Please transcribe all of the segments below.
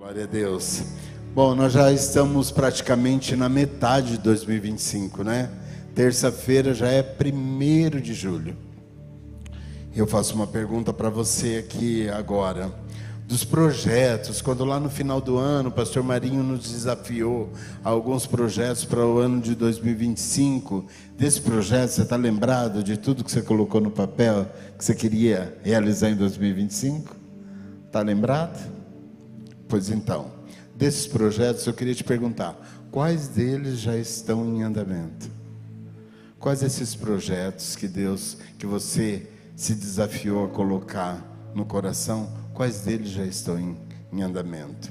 Glória a Deus. Bom, nós já estamos praticamente na metade de 2025, né? Terça-feira já é 1º de julho. Eu faço uma pergunta para você aqui agora. Dos projetos, quando lá no final do ano o pastor Marinho nos desafiou a alguns projetos para o ano de 2025, desse projeto você está lembrado de tudo que você colocou no papel que você queria realizar em 2025? Está lembrado? Pois então, desses projetos eu queria te perguntar, quais deles já estão em andamento? Quais esses projetos que você se desafiou a colocar no coração, quais deles já estão em andamento?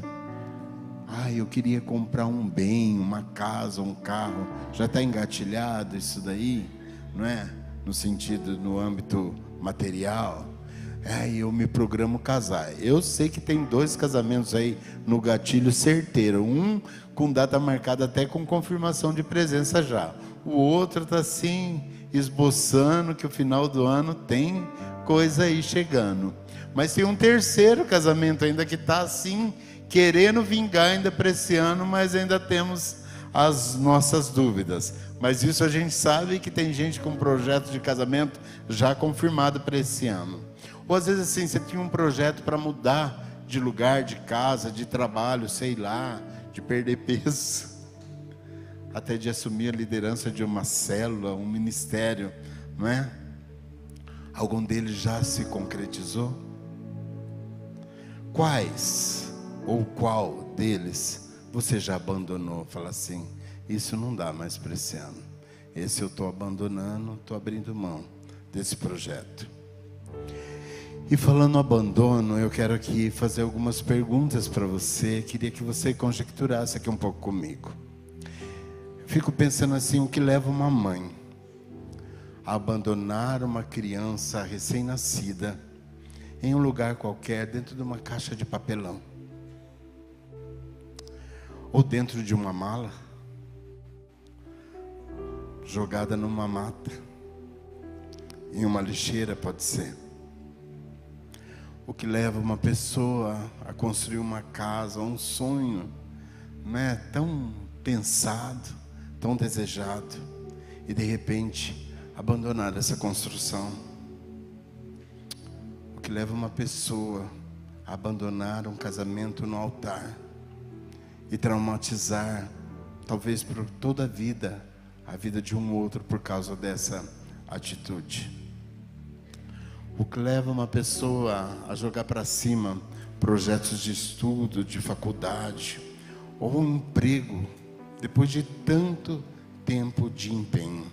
Eu queria comprar um bem, uma casa, um carro. Já está engatilhado isso daí, não é? No sentido, no âmbito material. Eu me programo casar. Eu sei que tem 2 casamentos aí no gatilho certeiro. Um com data marcada até com confirmação de presença já. O outro está assim, esboçando que o final do ano tem coisa aí chegando. Mas tem um terceiro casamento ainda que está assim, querendo vingar ainda para esse ano, mas ainda temos as nossas dúvidas. Mas isso a gente sabe que tem gente com projeto de casamento já confirmado para esse ano. Ou às vezes assim, você tinha um projeto para mudar de lugar, de casa, de trabalho, sei lá, de perder peso, até de assumir a liderança de uma célula, um ministério, não é? Algum deles já se concretizou? Quais ou qual deles você já abandonou? Fala assim, isso não dá mais para esse ano. Esse eu estou abandonando, estou abrindo mão desse projeto. E falando no abandono, eu quero aqui fazer algumas perguntas para você. Queria que você conjecturasse aqui um pouco comigo. Fico pensando assim, o que leva uma mãe a abandonar uma criança recém-nascida em um lugar qualquer, dentro de uma caixa de papelão? Ou dentro de uma mala, jogada numa mata, em uma lixeira pode ser. O que leva uma pessoa a construir uma casa, um sonho, né, tão pensado, tão desejado, e de repente abandonar essa construção. O que leva uma pessoa a abandonar um casamento no altar e traumatizar, talvez por toda a vida de um outro por causa dessa atitude. O que leva uma pessoa a jogar para cima projetos de estudo, de faculdade, ou um emprego, depois de tanto tempo de empenho.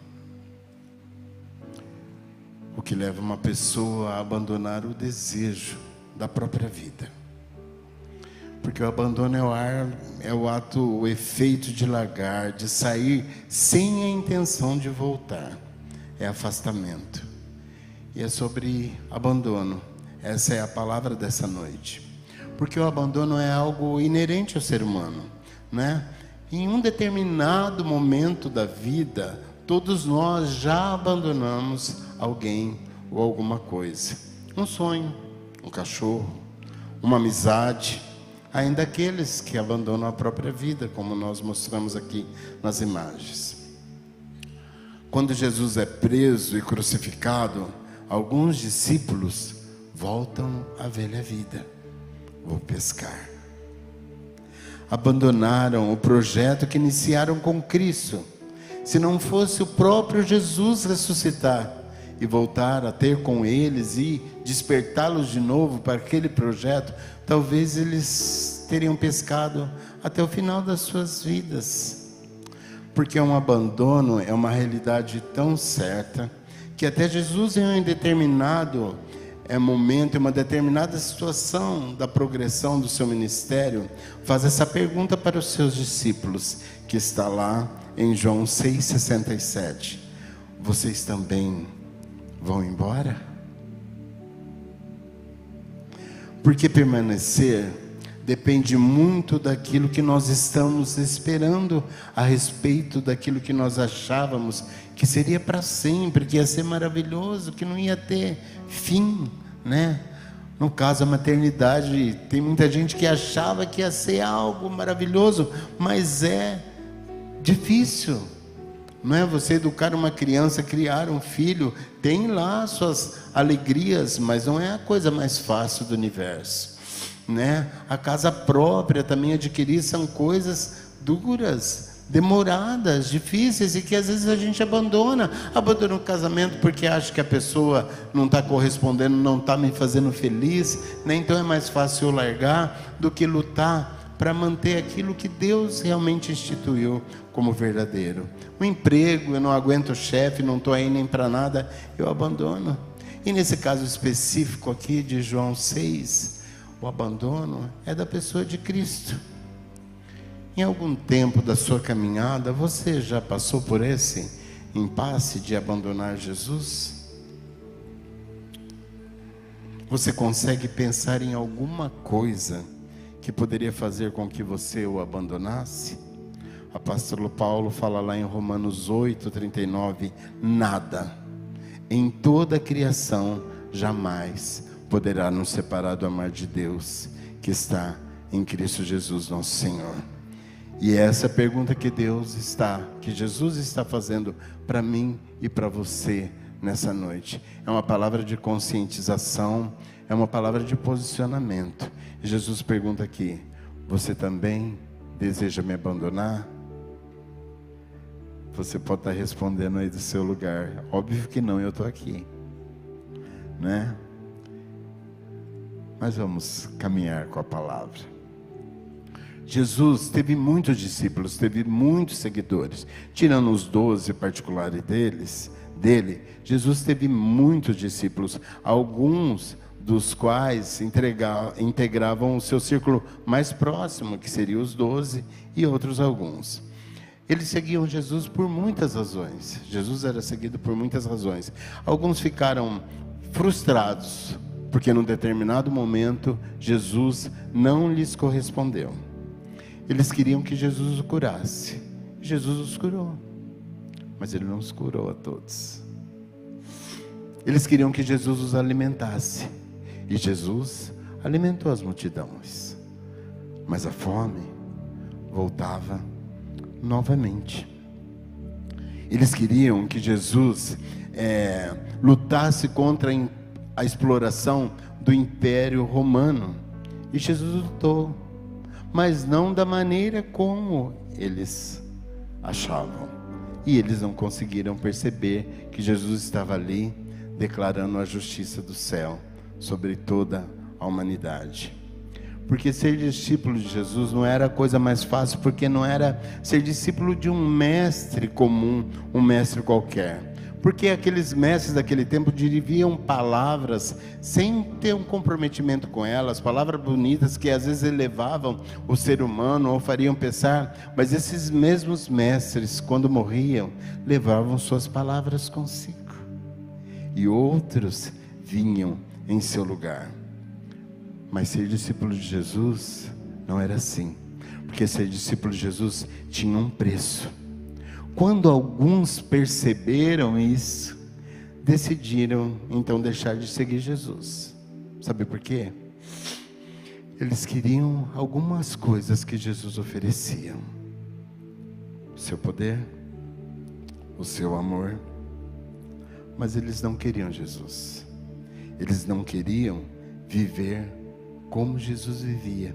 O que leva uma pessoa a abandonar o desejo da própria vida. Porque o abandono o efeito de largar, de sair sem a intenção de voltar. É afastamento. E é sobre abandono. Essa é a palavra dessa noite. Porque o abandono é algo inerente ao ser humano, né? Em um determinado momento da vida, todos nós já abandonamos alguém ou alguma coisa. Um sonho, um cachorro, uma amizade. Ainda aqueles que abandonam a própria vida, como nós mostramos aqui nas imagens. Quando Jesus é preso e crucificado, alguns discípulos voltam à velha vida. Vou pescar. Abandonaram o projeto que iniciaram com Cristo. Se não fosse o próprio Jesus ressuscitar e voltar a ter com eles e despertá-los de novo para aquele projeto, talvez eles teriam pescado até o final das suas vidas. Porque um abandono é uma realidade tão certa que até Jesus, em um determinado momento, em uma determinada situação da progressão do seu ministério, faz essa pergunta para os seus discípulos, que está lá em João 6,67. Vocês também vão embora? Porque permanecer depende muito daquilo que nós estamos esperando a respeito daquilo que nós achávamos que seria para sempre, que ia ser maravilhoso, que não ia ter fim, né? No caso, a maternidade, tem muita gente que achava que ia ser algo maravilhoso, mas é difícil. Não é você educar uma criança, criar um filho, tem lá suas alegrias, mas não é a coisa mais fácil do universo, né? A casa própria também adquirir são coisas duras, demoradas, difíceis, e que às vezes a gente abandona o casamento porque acha que a pessoa não está correspondendo, não está me fazendo feliz, né? Então é mais fácil eu largar do que lutar para manter aquilo que Deus realmente instituiu como verdadeiro. O emprego, eu não aguento o chefe, não estou aí nem para nada, eu abandono. E nesse caso específico aqui de João 6, o abandono é da pessoa de Cristo. Em algum tempo da sua caminhada, você já passou por esse impasse de abandonar Jesus? Você consegue pensar em alguma coisa que poderia fazer com que você o abandonasse? O apóstolo Paulo fala lá em Romanos 8:39, nada em toda a criação jamais poderá nos separar do amor de Deus que está em Cristo Jesus nosso Senhor. E é essa pergunta que Jesus está fazendo para mim e para você nessa noite. É uma palavra de conscientização, é uma palavra de posicionamento. E Jesus pergunta aqui: você também deseja me abandonar? Você pode estar respondendo aí do seu lugar: óbvio que não, eu estou aqui, né? Mas vamos caminhar com a palavra. Jesus teve muitos discípulos, teve muitos seguidores. Tirando os 12 particulares dele, Jesus teve muitos discípulos, alguns dos quais integravam o seu círculo mais próximo, que seriam os 12, e outros alguns. Eles seguiam Jesus por muitas razões. Jesus era seguido por muitas razões. Alguns ficaram frustrados, porque num determinado momento Jesus não lhes correspondeu. Eles queriam que Jesus os curasse. Jesus os curou, mas Ele não os curou a todos. Eles queriam que Jesus os alimentasse, e Jesus alimentou as multidões. Mas a fome voltava novamente. Eles queriam que Jesus lutasse contra a exploração do Império Romano. E Jesus lutou, mas não da maneira como eles achavam. E eles não conseguiram perceber que Jesus estava ali declarando a justiça do céu sobre toda a humanidade. Porque ser discípulo de Jesus não era a coisa mais fácil, porque não era ser discípulo de um mestre comum, um mestre qualquer. Porque aqueles mestres daquele tempo diriam palavras sem ter um comprometimento com elas, palavras bonitas que às vezes elevavam o ser humano ou fariam pensar, mas esses mesmos mestres, quando morriam, levavam suas palavras consigo. E outros vinham em seu lugar. Mas ser discípulo de Jesus não era assim, porque ser discípulo de Jesus tinha um preço. Quando alguns perceberam isso, decidiram então deixar de seguir Jesus. Sabe por quê? Eles queriam algumas coisas que Jesus oferecia: o seu poder, o seu amor. Mas eles não queriam Jesus. Eles não queriam viver como Jesus vivia.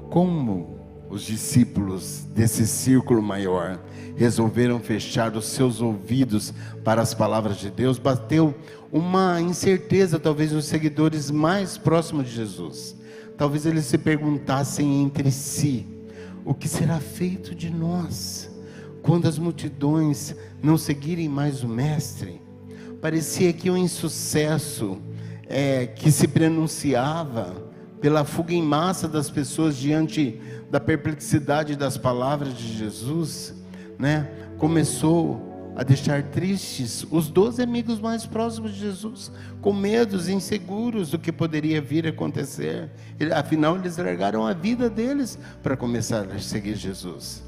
Como os discípulos desse círculo maior resolveram fechar os seus ouvidos para as palavras de Deus, bateu uma incerteza talvez nos seguidores mais próximos de Jesus. Talvez eles se perguntassem entre si: o que será feito de nós quando as multidões não seguirem mais o Mestre? Parecia que o insucesso que se prenunciava pela fuga em massa das pessoas diante da perplexidade das palavras de Jesus, né, começou a deixar tristes os 12 amigos mais próximos de Jesus, com medos, inseguros do que poderia vir a acontecer. Afinal, eles largaram a vida deles para começar a seguir Jesus.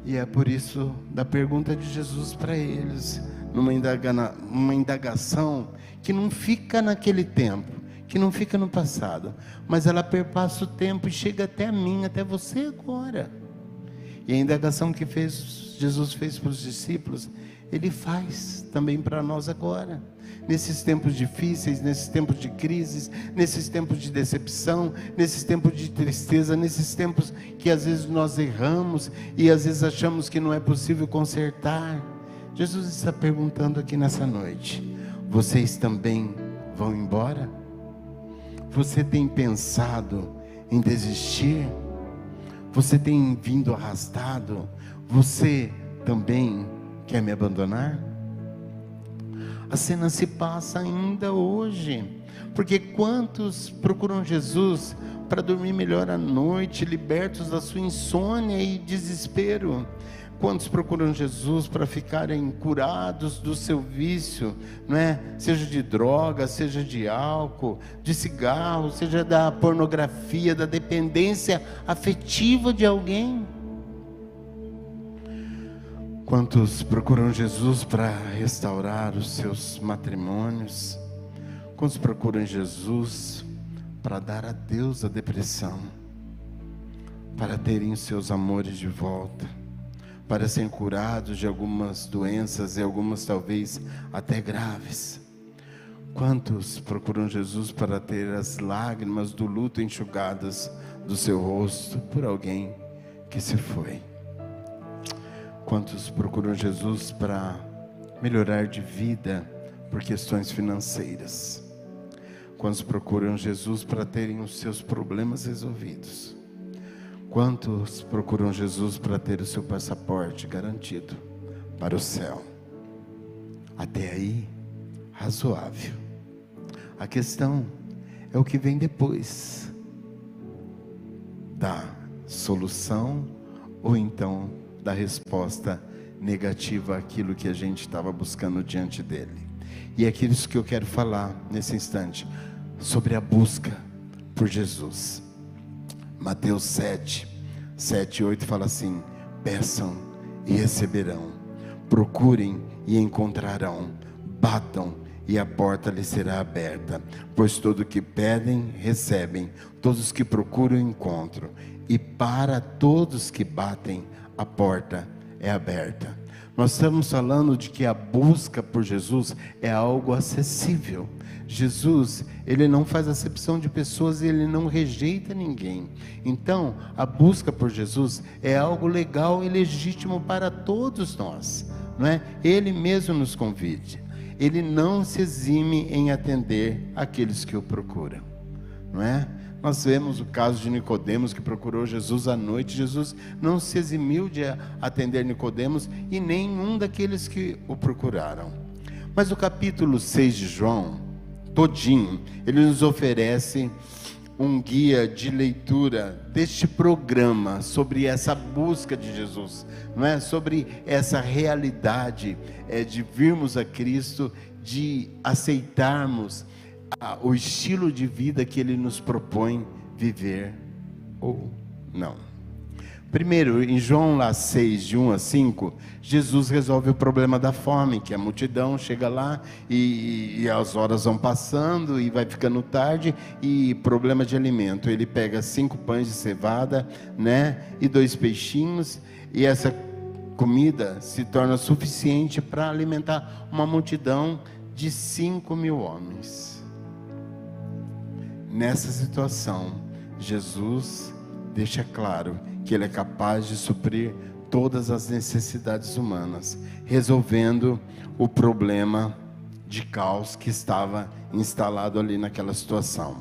E é por isso da pergunta de Jesus para eles: numa indagação que não fica naquele tempo, que não fica no passado, mas ela perpassa o tempo e chega até mim, até você agora. E a indagação que Jesus fez para os discípulos, Ele faz também para nós agora. Nesses tempos difíceis, nesses tempos de crises, nesses tempos de decepção, nesses tempos de tristeza, nesses tempos que às vezes nós erramos e às vezes achamos que não é possível consertar. Jesus está perguntando aqui nessa noite: vocês também vão embora? Você tem pensado em desistir? Você tem vindo arrastado? Você também quer me abandonar? A cena se passa ainda hoje, porque quantos procuram Jesus para dormir melhor à noite, libertos da sua insônia e desespero? Quantos procuram Jesus para ficarem curados do seu vício, não é? Seja de droga, seja de álcool, de cigarro, seja da pornografia, da dependência afetiva de alguém? Quantos procuram Jesus para restaurar os seus matrimônios? Quantos procuram Jesus para dar a Deus a depressão, para terem os seus amores de volta, para serem curados de algumas doenças e algumas talvez até graves? Quantos procuram Jesus para ter as lágrimas do luto enxugadas do seu rosto por alguém que se foi? Quantos procuram Jesus para melhorar de vida por questões financeiras? Quantos procuram Jesus para terem os seus problemas resolvidos? Quantos procuram Jesus para ter o seu passaporte garantido para o céu? Até aí, razoável. A questão é o que vem depois da solução ou então da resposta negativa àquilo que a gente estava buscando diante dele. E é aquilo que eu quero falar nesse instante, sobre a busca por Jesus. Mateus 7, 7 e 8 fala assim: peçam e receberão, procurem e encontrarão, batam e a porta lhes será aberta, pois todo o que pedem, recebem, todos os que procuram, encontram, e para todos que batem, a porta é aberta. Nós estamos falando de que a busca por Jesus é algo acessível. Jesus, Ele não faz acepção de pessoas e Ele não rejeita ninguém. Então, a busca por Jesus é algo legal e legítimo para todos nós, não é? Ele mesmo nos convide. Ele não se exime em atender aqueles que o procuram, não é? Nós vemos o caso de Nicodemos, que procurou Jesus à noite. Jesus não se eximiu de atender Nicodemos e nenhum daqueles que o procuraram. Mas o capítulo 6 de João, todinho, ele nos oferece um guia de leitura deste programa, sobre essa busca de Jesus, não é? Sobre essa realidade de virmos a Cristo, de aceitarmos o estilo de vida que Ele nos propõe viver ou não. Primeiro, em João 6, de 1 a 5, Jesus resolve o problema da fome, que a multidão chega lá e as horas vão passando e vai ficando tarde, e problema de alimento. Ele pega 5 pães de cevada, né, e 2 peixinhos, e essa comida se torna suficiente para alimentar uma multidão de 5.000 homens. Nessa situação, Jesus deixa claro que Ele é capaz de suprir todas as necessidades humanas, resolvendo o problema de caos que estava instalado ali naquela situação.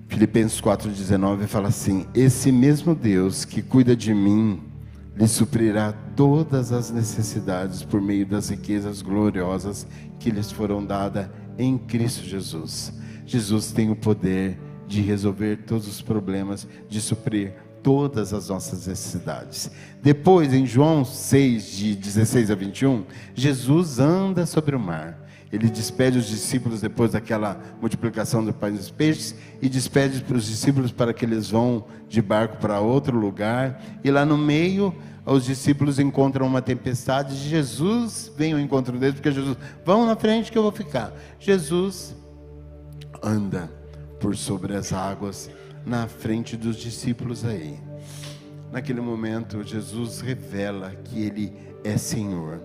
Filipenses 4,19 fala assim: esse mesmo Deus que cuida de mim, lhe suprirá todas as necessidades por meio das riquezas gloriosas que lhes foram dadas em Cristo Jesus. Jesus tem o poder de resolver todos os problemas, de suprir todas as nossas necessidades. Depois, em João 6, de 16 a 21, Jesus anda sobre o mar. Ele despede os discípulos depois daquela multiplicação do pães e dos peixes, e despede os discípulos para que eles vão de barco para outro lugar, e lá no meio os discípulos encontram uma tempestade. Jesus vem ao encontro deles, porque Jesus, vão na frente que eu vou ficar. Jesus anda por sobre as águas na frente dos discípulos aí. Naquele momento, Jesus revela que Ele é Senhor.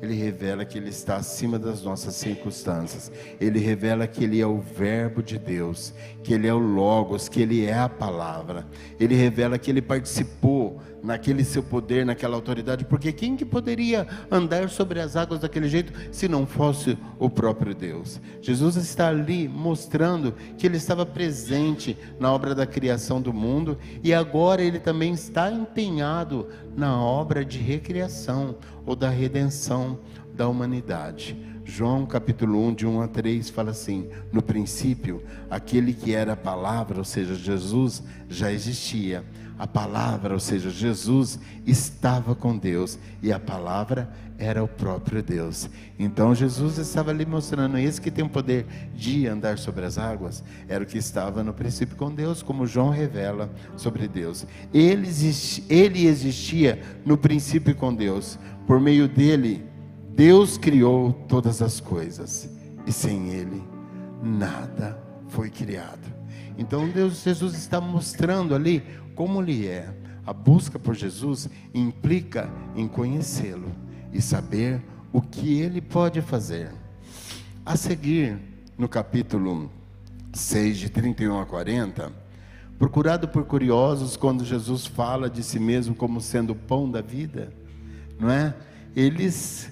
Ele revela que Ele está acima das nossas circunstâncias. Ele revela que Ele é o Verbo de Deus, que Ele é o Logos, que Ele é a Palavra. Ele revela que Ele participou naquele seu poder, naquela autoridade, porque quem que poderia andar sobre as águas daquele jeito, se não fosse o próprio Deus? Jesus está ali mostrando que Ele estava presente na obra da criação do mundo, e agora Ele também está empenhado na obra de recriação, ou da redenção da humanidade. João capítulo 1, de 1 a 3, fala assim: no princípio, aquele que era a palavra, ou seja, Jesus, já existia. A palavra, ou seja, Jesus, estava com Deus, e a palavra era o próprio Deus. Então Jesus estava ali mostrando, esse que tem o poder de andar sobre as águas, era o que estava no princípio com Deus, como João revela sobre Deus. Ele existia no princípio com Deus. Por meio dele, Deus criou todas as coisas, e sem Ele, nada foi criado. Então Jesus está mostrando ali como Ele é. A busca por Jesus implica em conhecê-lo e saber o que Ele pode fazer. A seguir, no capítulo 6, de 31 a 40, procurado por curiosos, quando Jesus fala de si mesmo como sendo o pão da vida, não é? Eles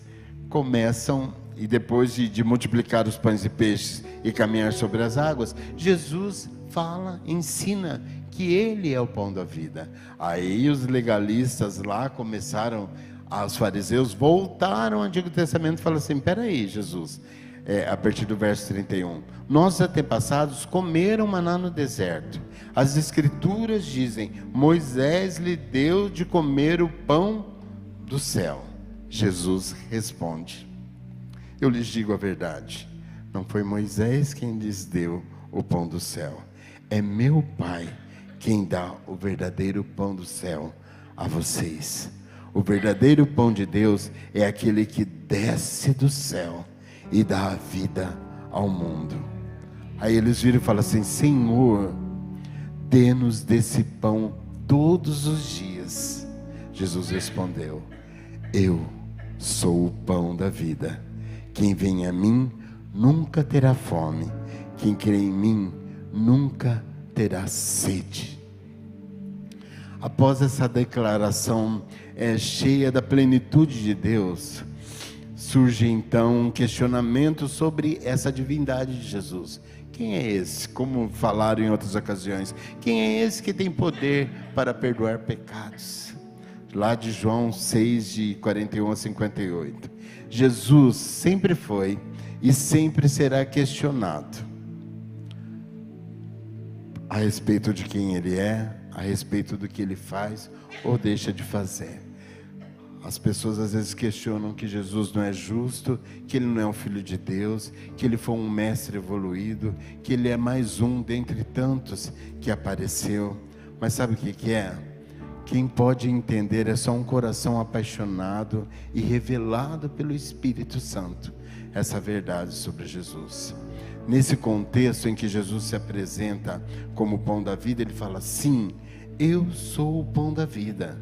começam, e depois de multiplicar os pães e peixes e caminhar sobre as águas, Jesus fala, ensina que Ele é o pão da vida. Aí os legalistas lá começaram, os fariseus voltaram ao Antigo Testamento e falaram assim: peraí, Jesus, a partir do verso 31, nossos antepassados comeram maná no deserto. As escrituras dizem: Moisés lhe deu de comer o pão do céu. Jesus responde: eu lhes digo a verdade, não foi Moisés quem lhes deu o pão do céu, é meu Pai quem dá o verdadeiro pão do céu a vocês. O verdadeiro pão de Deus é aquele que desce do céu e dá a vida ao mundo. Aí eles viram e falam assim: Senhor, dê-nos desse pão todos os dias. Jesus respondeu: eu sou o pão da vida. Quem vem a mim nunca terá fome. Quem crê em mim nunca terá sede. Após essa declaração cheia da plenitude de Deus, surge então um questionamento sobre essa divindade de Jesus. Quem é esse? Como falaram em outras ocasiões, quem é esse que tem poder para perdoar pecados? Lá de João 6, de 41 a 58. Jesus sempre foi e sempre será questionado a respeito de quem Ele é, a respeito do que Ele faz ou deixa de fazer. As pessoas às vezes questionam que Jesus não é justo, que Ele não é um filho de Deus, que Ele foi um mestre evoluído, que Ele é mais um dentre tantos que apareceu. Mas sabe o que é? Quem pode entender é só um coração apaixonado e revelado pelo Espírito Santo, essa verdade sobre Jesus. Nesse contexto em que Jesus se apresenta como o pão da vida, Ele fala: sim, eu sou o pão da vida,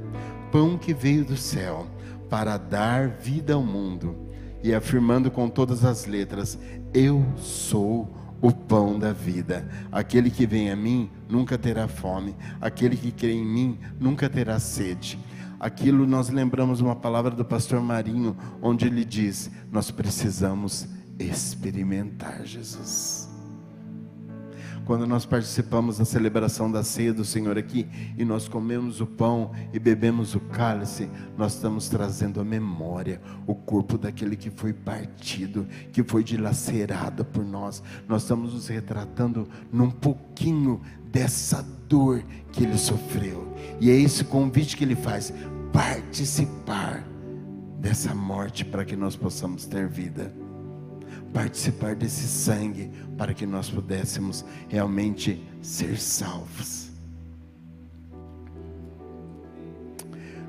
pão que veio do céu para dar vida ao mundo. E afirmando com todas as letras: eu sou o pão da vida. Aquele que vem a mim nunca terá fome. Aquele que crê em mim nunca terá sede. Aquilo, nós lembramos uma palavra do pastor Marinho, onde ele diz: nós precisamos experimentar Jesus. Quando nós participamos da celebração da ceia do Senhor aqui, e nós comemos o pão e bebemos o cálice, nós estamos trazendo à memória o corpo daquele que foi partido, que foi dilacerado por nós. Nós estamos nos retratando num pouquinho dessa dor que Ele sofreu, e é esse convite que Ele faz: participar dessa morte para que nós possamos ter vida. participar desse sangue, para que nós pudéssemos realmente ser salvos.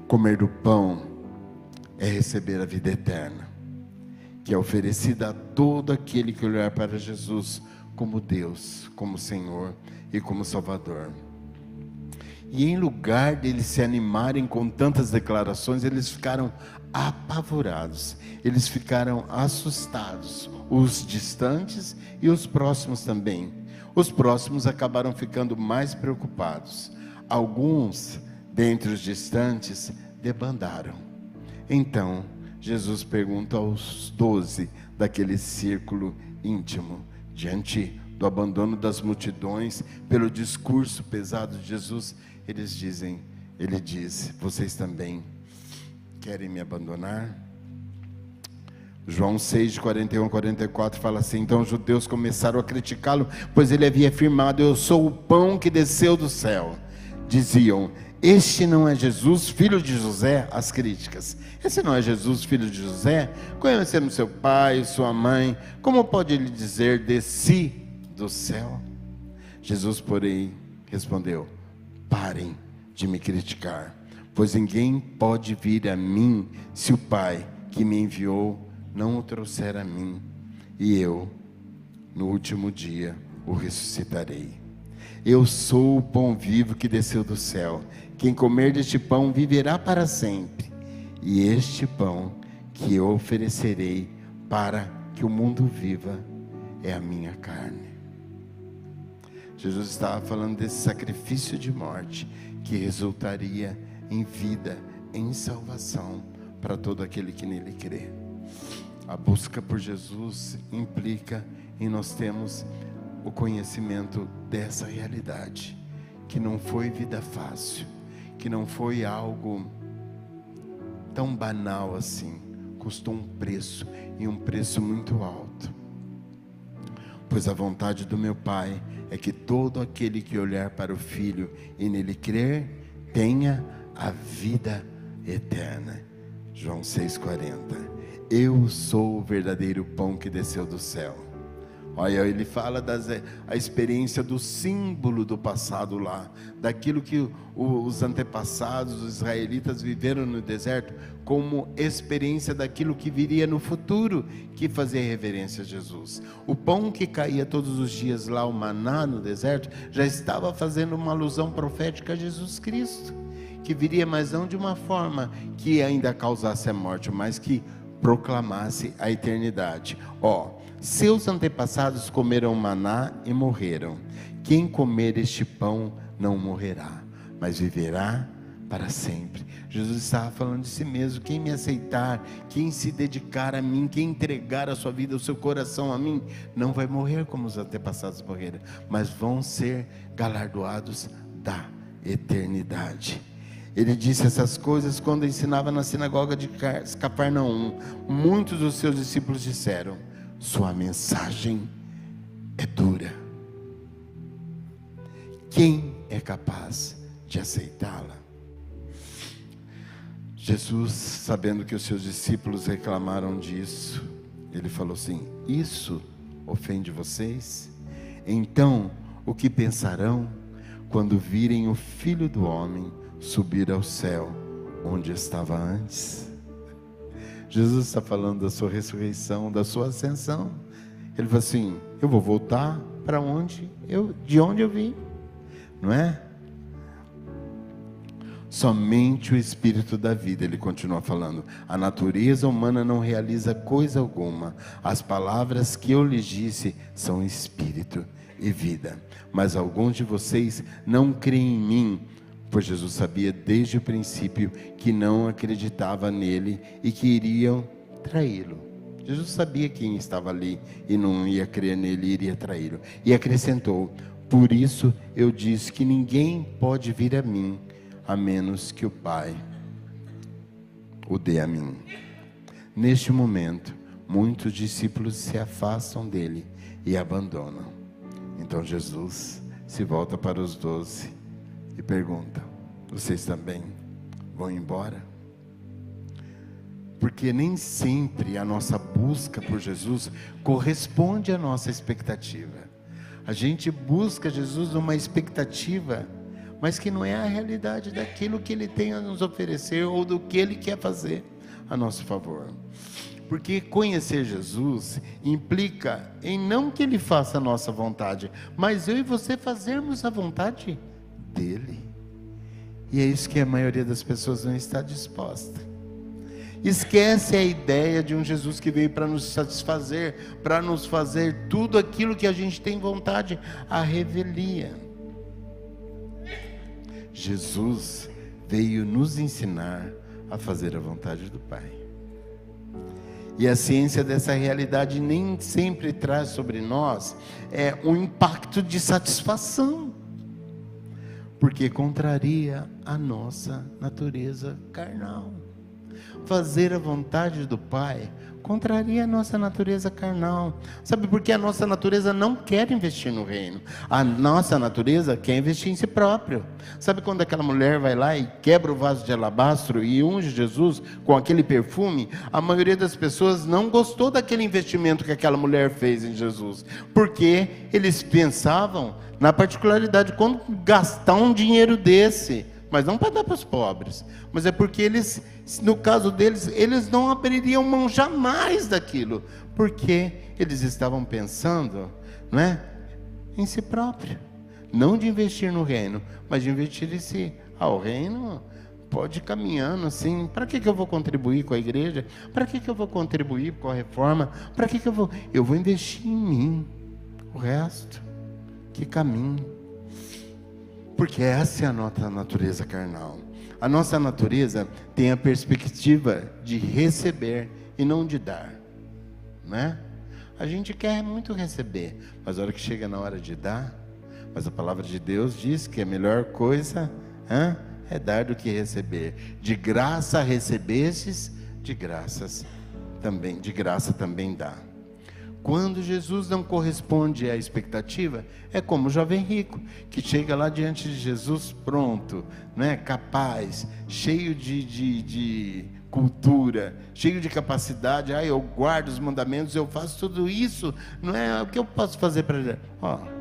Comer do pão é receber a vida eterna, que é oferecida a todo aquele que olhar para Jesus como Deus, como Senhor e como Salvador. E em lugar deles se animarem com tantas declarações, eles ficaram apavorados, eles ficaram assustados, os distantes e os próximos também. Os próximos acabaram ficando mais preocupados. Alguns dentre os distantes debandaram. Então Jesus pergunta aos 12 daquele círculo íntimo, diante do abandono das multidões, pelo discurso pesado de Jesus, ele diz: vocês também querem me abandonar? João 6, 41 a 44 fala assim: então os judeus começaram a criticá-lo, pois ele havia afirmado: eu sou o pão que desceu do céu. Diziam: este não é Jesus, filho de José? As críticas: esse não é Jesus, filho de José? Conhecendo seu pai, sua mãe, como pode ele dizer: desci do céu? Jesus, porém, respondeu: parem de me criticar, pois ninguém pode vir a mim se o Pai que me enviou não o trouxer a mim, e eu, no último dia, o ressuscitarei. Eu sou o pão vivo que desceu do céu. Quem comer deste pão viverá para sempre. E este pão que eu oferecerei para que o mundo viva é a minha carne. Jesus estava falando desse sacrifício de morte que resultaria em vida, em salvação para todo aquele que nele crê. A busca por Jesus implica em nós termos o conhecimento dessa realidade, que não foi vida fácil, que não foi algo tão banal assim, custou um preço, e um preço muito alto. Pois a vontade do meu Pai é que todo aquele que olhar para o Filho e nele crer, tenha a vida eterna. João 6,40. Eu sou o verdadeiro pão que desceu do céu. Olha, ele fala a experiência do símbolo do passado lá, daquilo que os antepassados, os israelitas viveram no deserto, como experiência daquilo que viria no futuro, que fazia reverência a Jesus. O pão que caía todos os dias lá, o maná no deserto, já estava fazendo uma alusão profética a Jesus Cristo, que viria, mas não de uma forma que ainda causasse a morte, mas que proclamasse a eternidade. Seus antepassados comeram maná e morreram. Quem comer este pão não morrerá, mas viverá para sempre. Jesus estava falando de si mesmo: quem me aceitar, quem se dedicar a mim, quem entregar a sua vida, o seu coração a mim, não vai morrer como os antepassados morreram, mas vão ser galardoados da eternidade. Ele disse essas coisas quando ensinava na sinagoga de Cafarnaum. Muitos dos seus discípulos disseram: sua mensagem é dura. Quem é capaz de aceitá-la? Jesus, sabendo que os seus discípulos reclamaram disso, ele falou assim: isso ofende vocês? Então, o que pensarão quando virem o Filho do Homem subir ao céu, onde estava antes? Jesus está falando da sua ressurreição, da sua ascensão. Ele falou assim: eu vou voltar para de onde eu vim, não é? Somente o Espírito da vida, ele continua falando. A natureza humana não realiza coisa alguma. As palavras que eu lhes disse são Espírito e vida. Mas alguns de vocês não creem em mim, pois Jesus sabia desde o princípio que não acreditava nele e que iriam traí-lo. Jesus sabia quem estava ali e não ia crer nele, iria traí-lo. E acrescentou: por isso eu disse que ninguém pode vir a mim, a menos que o Pai o dê a mim. Neste momento, muitos discípulos se afastam dele e abandonam. Então Jesus se volta para os 12 e pergunta: vocês também vão embora? Porque nem sempre a nossa busca por Jesus corresponde à nossa expectativa. A gente busca Jesus numa expectativa, mas que não é a realidade daquilo que Ele tem a nos oferecer ou do que Ele quer fazer a nosso favor. Porque conhecer Jesus implica em não que Ele faça a nossa vontade, mas eu e você fazermos a vontade dEle. E é isso que a maioria das pessoas não está disposta. Esquece a ideia de um Jesus que veio para nos satisfazer, para nos fazer tudo aquilo que a gente tem vontade, a revelia. Jesus veio nos ensinar a fazer a vontade do Pai. E a ciência dessa realidade nem sempre traz sobre nós um impacto de satisfação, porque contraria a nossa natureza carnal. Fazer a vontade do Pai contraria a nossa natureza carnal. Sabe por que a nossa natureza não quer investir no reino? A nossa natureza quer investir em si próprio. Sabe quando aquela mulher vai lá e quebra o vaso de alabastro e unge Jesus com aquele perfume? A maioria das pessoas não gostou daquele investimento que aquela mulher fez em Jesus, porque eles pensavam na particularidade de quando gastar um dinheiro desse, mas não para dar para os pobres, mas é porque eles, no caso deles, eles não abririam mão jamais daquilo, porque eles estavam pensando, não é, em si próprio, não de investir no reino, mas de investir em si. O reino pode ir caminhando assim. Para que eu vou contribuir com a igreja? Para que eu vou contribuir com a reforma? Para que eu vou investir em mim? O resto, que caminho. Porque essa é a nossa natureza carnal. A nossa natureza tem a perspectiva de receber e não de dar, né? A gente quer muito receber, mas a hora que chega na hora de dar, mas a palavra de Deus diz que a melhor coisa é dar do que receber. De graça recebestes, de graça também dá. Quando Jesus não corresponde à expectativa, é como o jovem rico, que chega lá diante de Jesus pronto, né, capaz, cheio de cultura, cheio de capacidade. Eu guardo os mandamentos, eu faço tudo isso, não é o que eu posso fazer para ele?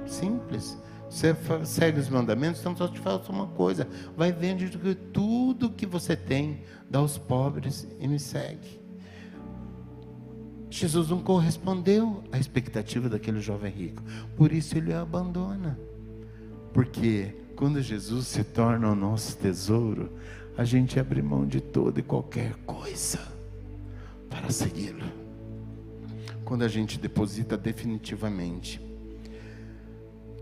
Simples. Você segue os mandamentos, então só te faço uma coisa: vai vender tudo que você tem, dá aos pobres e me segue. Jesus não correspondeu à expectativa daquele jovem rico, por isso ele o abandona. Porque quando Jesus se torna o nosso tesouro, a gente abre mão de toda e qualquer coisa para segui-lo. Quando a gente deposita definitivamente,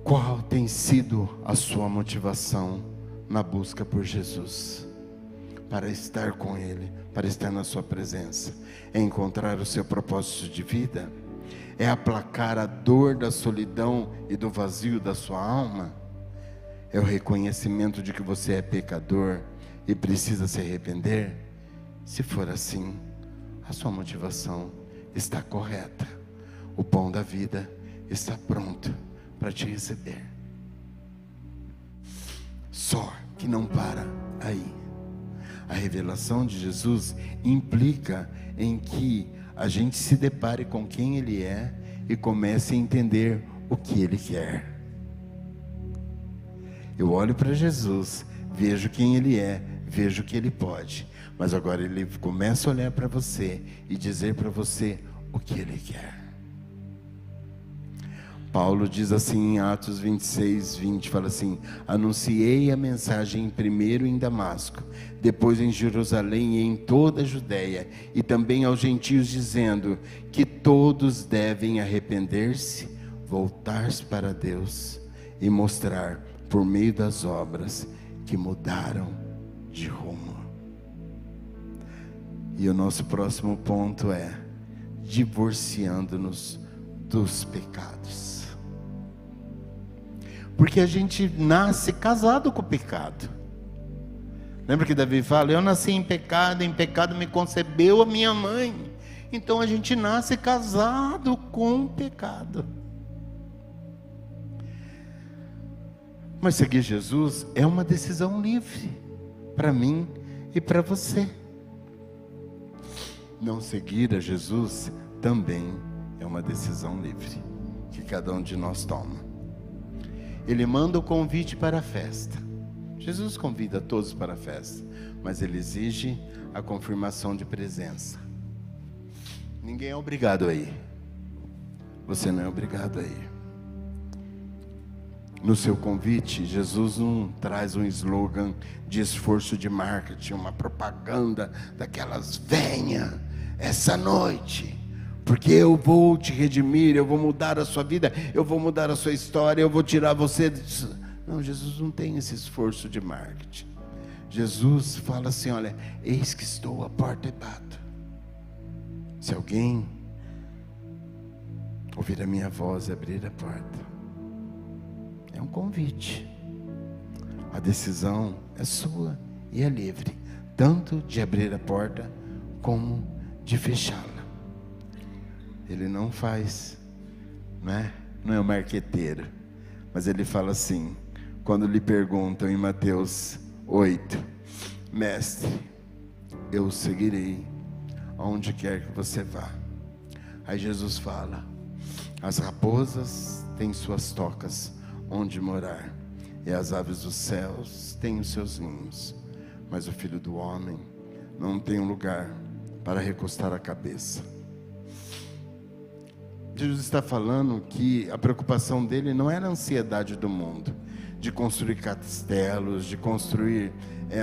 qual tem sido a sua motivação na busca por Jesus? Para estar com Ele, para estar na sua presença, é encontrar o seu propósito de vida, é aplacar a dor da solidão e do vazio da sua alma, é o reconhecimento de que você é pecador e precisa se arrepender. Se for assim, a sua motivação está correta, o pão da vida está pronto para te receber. Só que não para aí. A revelação de Jesus implica em que a gente se depare com quem Ele é e comece a entender o que Ele quer. Eu olho para Jesus, vejo quem Ele é, vejo o que Ele pode, mas agora Ele começa a olhar para você e dizer para você o que Ele quer. Paulo diz assim em Atos 26, 20, fala assim: anunciei a mensagem primeiro em Damasco, depois em Jerusalém e em toda a Judéia, e também aos gentios, dizendo que todos devem arrepender-se, voltar-se para Deus e mostrar por meio das obras que mudaram de rumo. E o nosso próximo ponto é divorciando-nos dos pecados. Porque a gente nasce casado com o pecado. Lembra que Davi fala: eu nasci em pecado me concebeu a minha mãe. Então a gente nasce casado com o pecado. Mas seguir Jesus é uma decisão livre, para mim e para você. Não seguir a Jesus também é uma decisão livre que cada um de nós toma. Ele manda o convite para a festa. Jesus convida todos para a festa, mas ele exige a confirmação de presença. Ninguém é obrigado a ir. Você não é obrigado a ir. No seu convite, Jesus não traz um slogan de esforço de marketing, uma propaganda daquelas: venha essa noite, porque eu vou te redimir, eu vou mudar a sua vida, eu vou mudar a sua história, eu vou tirar você disso. Não, Jesus não tem esse esforço de marketing. Jesus fala assim: olha, eis que estou à porta e bato. Se alguém ouvir a minha voz e abrir a porta, é um convite. A decisão é sua e é livre, tanto de abrir a porta como de fechá-la. Ele não faz, né? Não é um marqueteiro, mas ele fala assim, quando lhe perguntam em Mateus 8, mestre, eu o seguirei aonde quer que você vá. Aí Jesus fala: as raposas têm suas tocas onde morar, e as aves dos céus têm os seus ninhos, mas o Filho do Homem não tem um lugar para recostar a cabeça. Jesus está falando que a preocupação dele não era a ansiedade do mundo, de construir castelos, de construir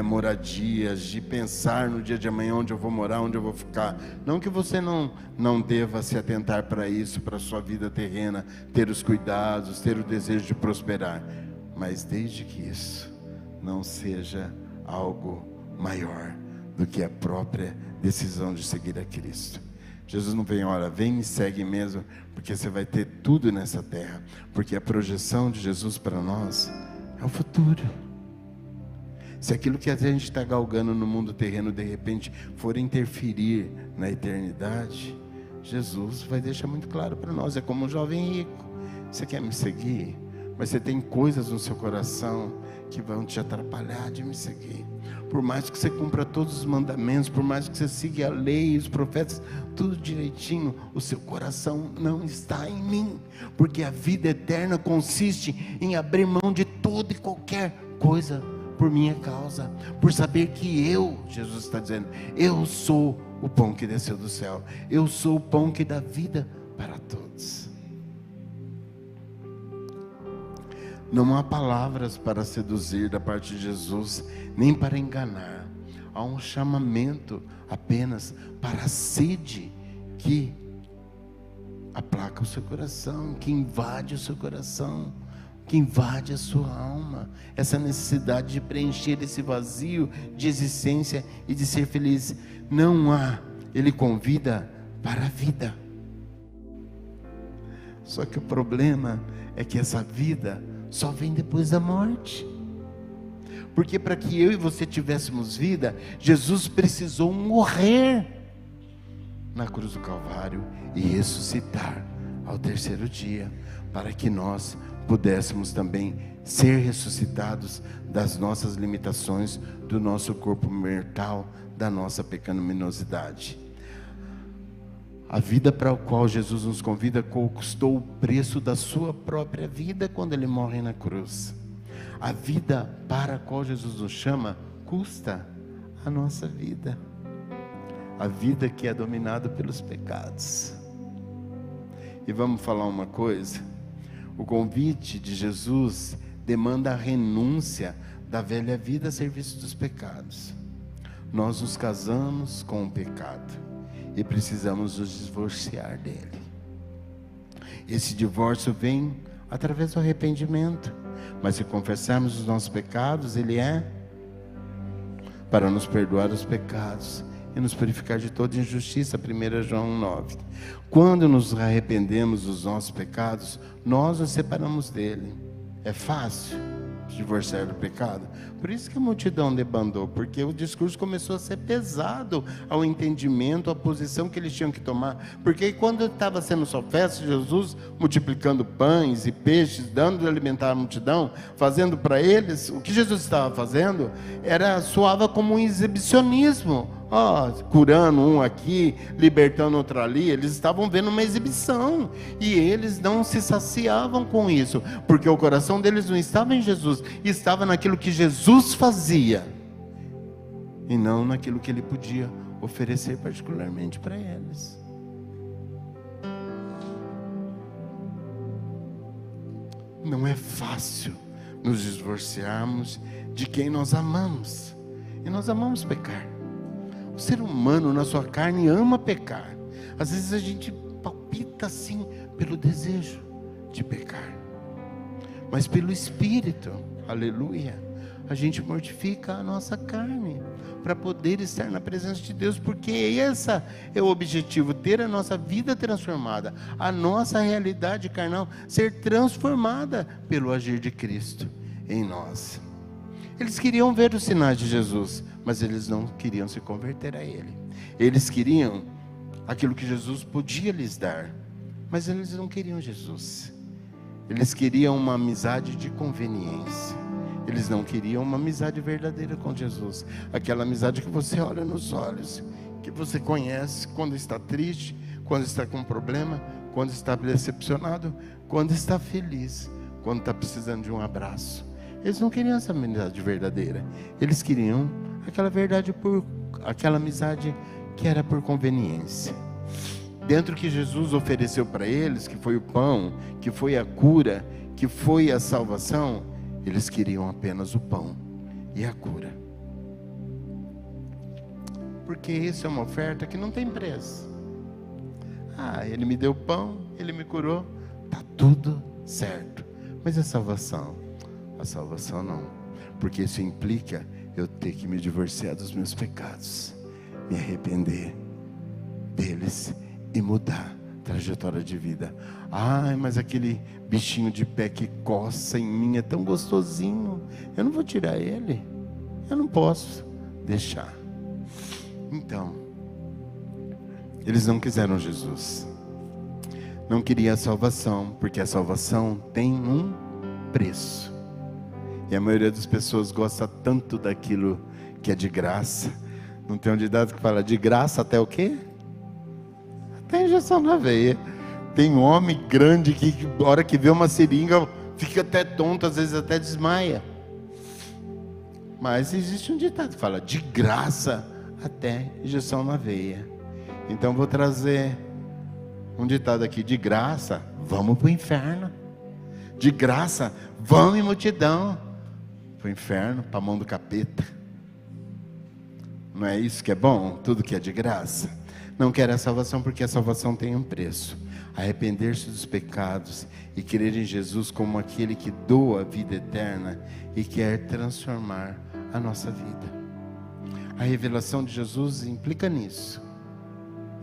moradias, de pensar no dia de amanhã onde eu vou morar, onde eu vou ficar. Não que você não deva se atentar para isso, para a sua vida terrena, ter os cuidados, ter o desejo de prosperar, mas desde que isso não seja algo maior do que a própria decisão de seguir a Cristo. Jesus não vem, olha, vem e me segue mesmo, porque você vai ter tudo nessa terra, porque a projeção de Jesus para nós é o futuro. Se aquilo que a gente está galgando no mundo terreno, de repente, for interferir na eternidade, Jesus vai deixar muito claro para nós. É como um jovem rico: você quer me seguir, mas você tem coisas no seu coração que vão te atrapalhar de me seguir. Por mais que você cumpra todos os mandamentos, por mais que você siga a lei, os profetas, tudo direitinho, o seu coração não está em mim, porque a vida eterna consiste em abrir mão de toda e qualquer coisa por minha causa, por saber que eu, Jesus está dizendo, eu sou o pão que desceu do céu, eu sou o pão que dá vida para todos. Não há palavras para seduzir da parte de Jesus, nem para enganar. Há um chamamento apenas para a sede que aplaca o seu coração, que invade o seu coração, que invade a sua alma. Essa necessidade de preencher esse vazio de existência e de ser feliz. Não há. Ele convida para a vida. Só que o problema é que essa vida só vem depois da morte. Porque para que eu e você tivéssemos vida, Jesus precisou morrer na cruz do Calvário e ressuscitar ao terceiro dia, para que nós pudéssemos também ser ressuscitados das nossas limitações, do nosso corpo mortal, da nossa pecaminosidade. A vida para a qual Jesus nos convida custou o preço da sua própria vida quando Ele morre na cruz. A vida para a qual Jesus nos chama custa a nossa vida. A vida que é dominada pelos pecados. E vamos falar uma coisa: o convite de Jesus demanda a renúncia da velha vida a serviço dos pecados. Nós nos casamos com o pecado e precisamos nos divorciar dele. Esse divórcio vem através do arrependimento, mas se confessarmos os nossos pecados, Ele é para nos perdoar os pecados e nos purificar de toda injustiça. 1 João 9. Quando nos arrependemos dos nossos pecados, nós nos separamos dele. É fácil divorciar do pecado? Por isso que a multidão debandou, porque o discurso começou a ser pesado ao entendimento, à posição que eles tinham que tomar. Porque quando estava sendo só festa, Jesus multiplicando pães e peixes, dando de alimentar a multidão, fazendo para eles, o que Jesus estava fazendo soava como um exibicionismo, curando um aqui, libertando outro ali. Eles estavam vendo uma exibição, e eles não se saciavam com isso, porque o coração deles não estava em Jesus, estava naquilo que Jesus fazia, e não naquilo que Ele podia oferecer particularmente para eles. Não é fácil nos divorciarmos de quem nós amamos, e nós amamos pecar. O ser humano na sua carne ama pecar. Às vezes a gente palpita assim pelo desejo de pecar, mas pelo Espírito, aleluia, a gente mortifica a nossa carne para poder estar na presença de Deus, porque esse é o objetivo, ter a nossa vida transformada, a nossa realidade carnal ser transformada pelo agir de Cristo em nós. Eles queriam ver os sinais de Jesus, mas eles não queriam se converter a Ele. Eles queriam aquilo que Jesus podia lhes dar, mas eles não queriam Jesus. Eles queriam uma amizade de conveniência. Eles não queriam uma amizade verdadeira com Jesus. Aquela amizade que você olha nos olhos, que você conhece quando está triste, quando está com um problema, quando está decepcionado, quando está feliz, quando está precisando de um abraço. Eles não queriam essa amizade verdadeira. Eles queriam aquela amizade que era por conveniência. Dentro que Jesus ofereceu para eles, que foi o pão, que foi a cura, que foi a salvação, eles queriam apenas o pão e a cura. Porque isso é uma oferta que não tem preço. Ele me deu pão, Ele me curou, está tudo certo. Mas a salvação? A salvação não. Porque isso implica eu ter que me divorciar dos meus pecados, me arrepender deles e mudar a trajetória de vida. Mas aquele bichinho de pé que coça em mim é tão gostosinho, eu não vou tirar ele, eu não posso deixar. Então, eles não quiseram Jesus, não queriam a salvação, porque a salvação tem um preço, e a maioria das pessoas gosta tanto daquilo que é de graça. Não tem um ditado que fala de graça até o quê? Até injeção na veia. Tem um homem grande que a hora que vê uma seringa fica até tonto, às vezes até desmaia. Mas existe um ditado que fala de graça até injeção na veia. Então vou trazer um ditado aqui: de graça, vamos para o inferno. De graça, vamos em multidão para o inferno, para a mão do capeta. Não é isso que é bom? Tudo que é de graça. Não quer a salvação, porque a salvação tem um preço. Arrepender-se dos pecados e crer em Jesus como aquele que doa a vida eterna e quer transformar a nossa vida. A revelação de Jesus implica nisso,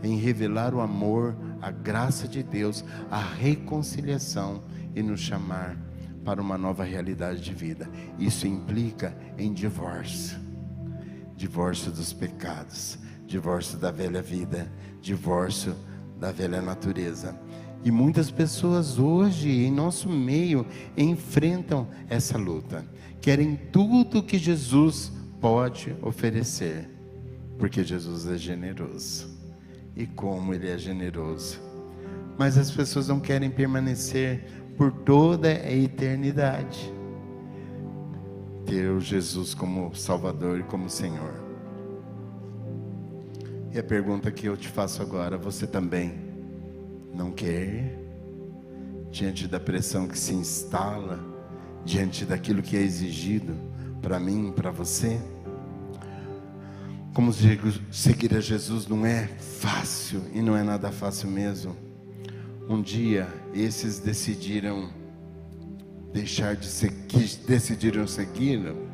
em revelar o amor, a graça de Deus, a reconciliação e nos chamar para uma nova realidade de vida. Isso implica em divórcio. Divórcio dos pecados, divórcio da velha vida, divórcio da velha natureza. E muitas pessoas hoje em nosso meio enfrentam essa luta. Querem tudo que Jesus pode oferecer, porque Jesus é generoso. E como Ele é generoso. Mas as pessoas não querem permanecer por toda a eternidade. Ter o Jesus como Salvador e como Senhor. E a pergunta que eu te faço agora: você também não quer? Diante da pressão que se instala, diante daquilo que é exigido para mim, para você? Como seguir a Jesus não é fácil, e não é nada fácil mesmo. Um dia esses decidiram segui-lo,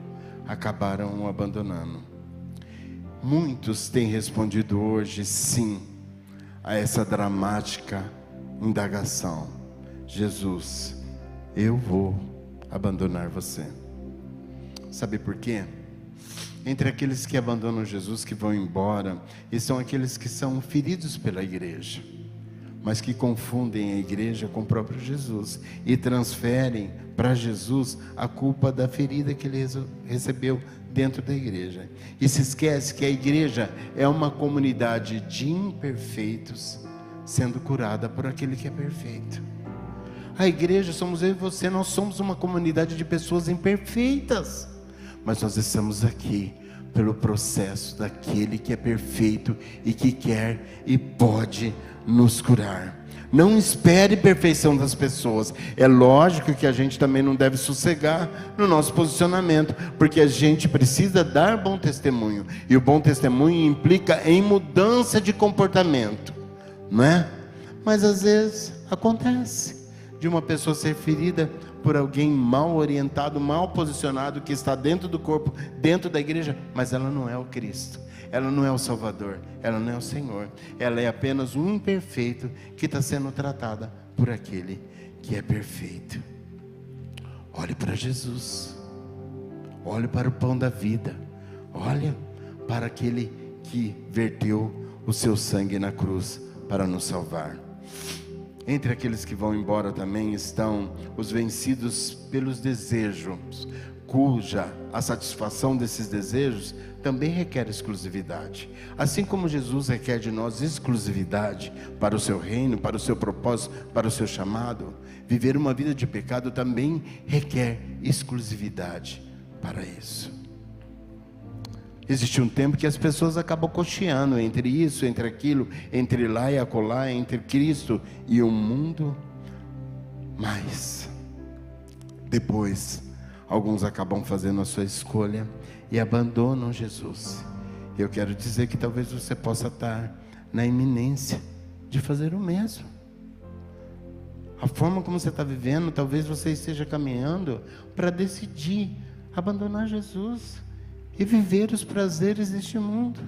acabaram o abandonando. Muitos têm respondido hoje sim a essa dramática indagação: Jesus, eu vou abandonar você. Sabe por quê? Entre aqueles que abandonam Jesus, que vão embora, e são aqueles que são feridos pela igreja, mas que confundem a igreja com o próprio Jesus e transferem para Jesus a culpa da ferida que ele recebeu dentro da igreja. E se esquece que a igreja é uma comunidade de imperfeitos sendo curada por aquele que é perfeito. A igreja somos eu e você, nós somos uma comunidade de pessoas imperfeitas, mas nós estamos aqui pelo processo daquele que é perfeito e que quer e pode nos curar. Não espere perfeição das pessoas. É lógico que a gente também não deve sossegar no nosso posicionamento, porque a gente precisa dar bom testemunho, e o bom testemunho implica em mudança de comportamento, não é? Mas às vezes acontece de uma pessoa ser ferida por alguém mal orientado, mal posicionado, que está dentro do corpo, dentro da igreja, mas ela não é o Cristo, ela não é o Salvador, ela não é o Senhor, ela é apenas um imperfeito que está sendo tratada por aquele que é perfeito. Olhe para Jesus, olhe para o pão da vida, olhe para aquele que verteu o seu sangue na cruz para nos salvar. Entre aqueles que vão embora também estão os vencidos pelos desejos, cuja a satisfação desses desejos também requer exclusividade. Assim como Jesus requer de nós exclusividade para o seu reino, para o seu propósito, para o seu chamado, viver uma vida de pecado também requer exclusividade para isso. Existe um tempo que as pessoas acabam cocheando entre isso, entre aquilo, entre lá e acolá, entre Cristo e o mundo. Mas depois alguns acabam fazendo a sua escolha e abandonam Jesus. Eu quero dizer que talvez você possa estar na iminência de fazer o mesmo. A forma como você está vivendo, talvez você esteja caminhando para decidir abandonar Jesus e viver os prazeres deste mundo.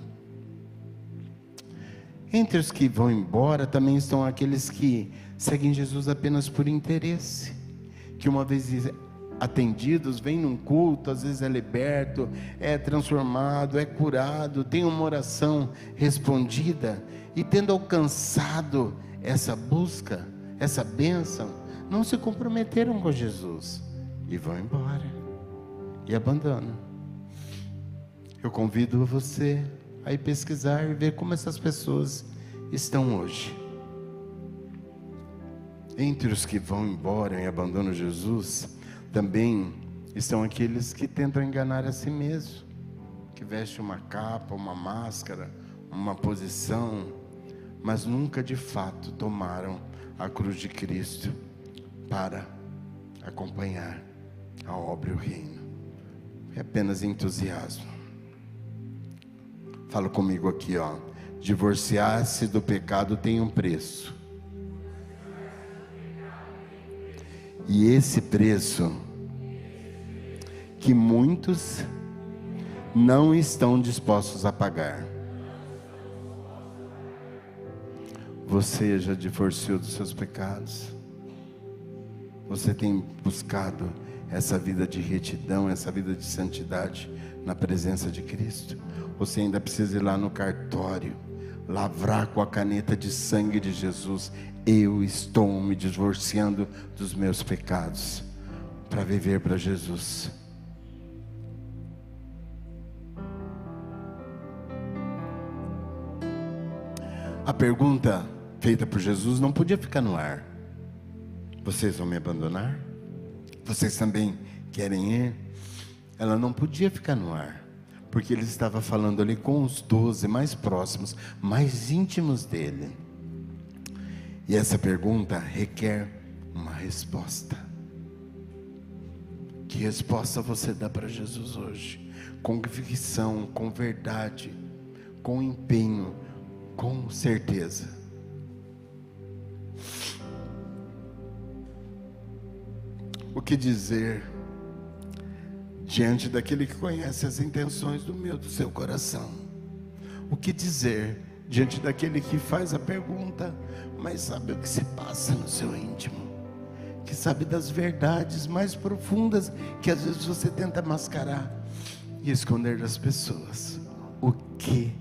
Entre os que vão embora também estão aqueles que seguem Jesus apenas por interesse, que uma vez atendidos, vem num culto, às vezes é liberto, é transformado, é curado, tem uma oração respondida, e tendo alcançado essa busca, essa bênção, não se comprometeram com Jesus e vão embora e abandonam. Eu convido você a ir pesquisar e ver como essas pessoas estão hoje. Entre os que vão embora e abandonam Jesus, também estão aqueles que tentam enganar a si mesmo, que vestem uma capa, uma máscara, uma posição, mas nunca de fato tomaram a cruz de Cristo para acompanhar a obra e o reino. É apenas entusiasmo. Fala comigo aqui, ó. Divorciar-se do pecado tem um preço. E esse preço que muitos não estão dispostos a pagar. Você já divorciou dos seus pecados? Você tem buscado essa vida de retidão, essa vida de santidade na presença de Cristo? Você ainda precisa ir lá no cartório, lavrar com a caneta de sangue de Jesus: eu estou me divorciando dos meus pecados para viver para Jesus. A pergunta feita por Jesus não podia ficar no ar: vocês vão me abandonar? Vocês também querem ir? Ela não podia ficar no ar, porque ele estava falando ali com os 12 mais próximos, mais íntimos dele. E essa pergunta requer uma resposta. Que resposta você dá para Jesus hoje? Com convicção, com verdade, com empenho, com certeza. O que dizer diante daquele que conhece as intenções do meu, do seu coração? O que dizer diante daquele que faz a pergunta, mas sabe o que se passa no seu íntimo, que sabe das verdades mais profundas que às vezes você tenta mascarar e esconder das pessoas? O que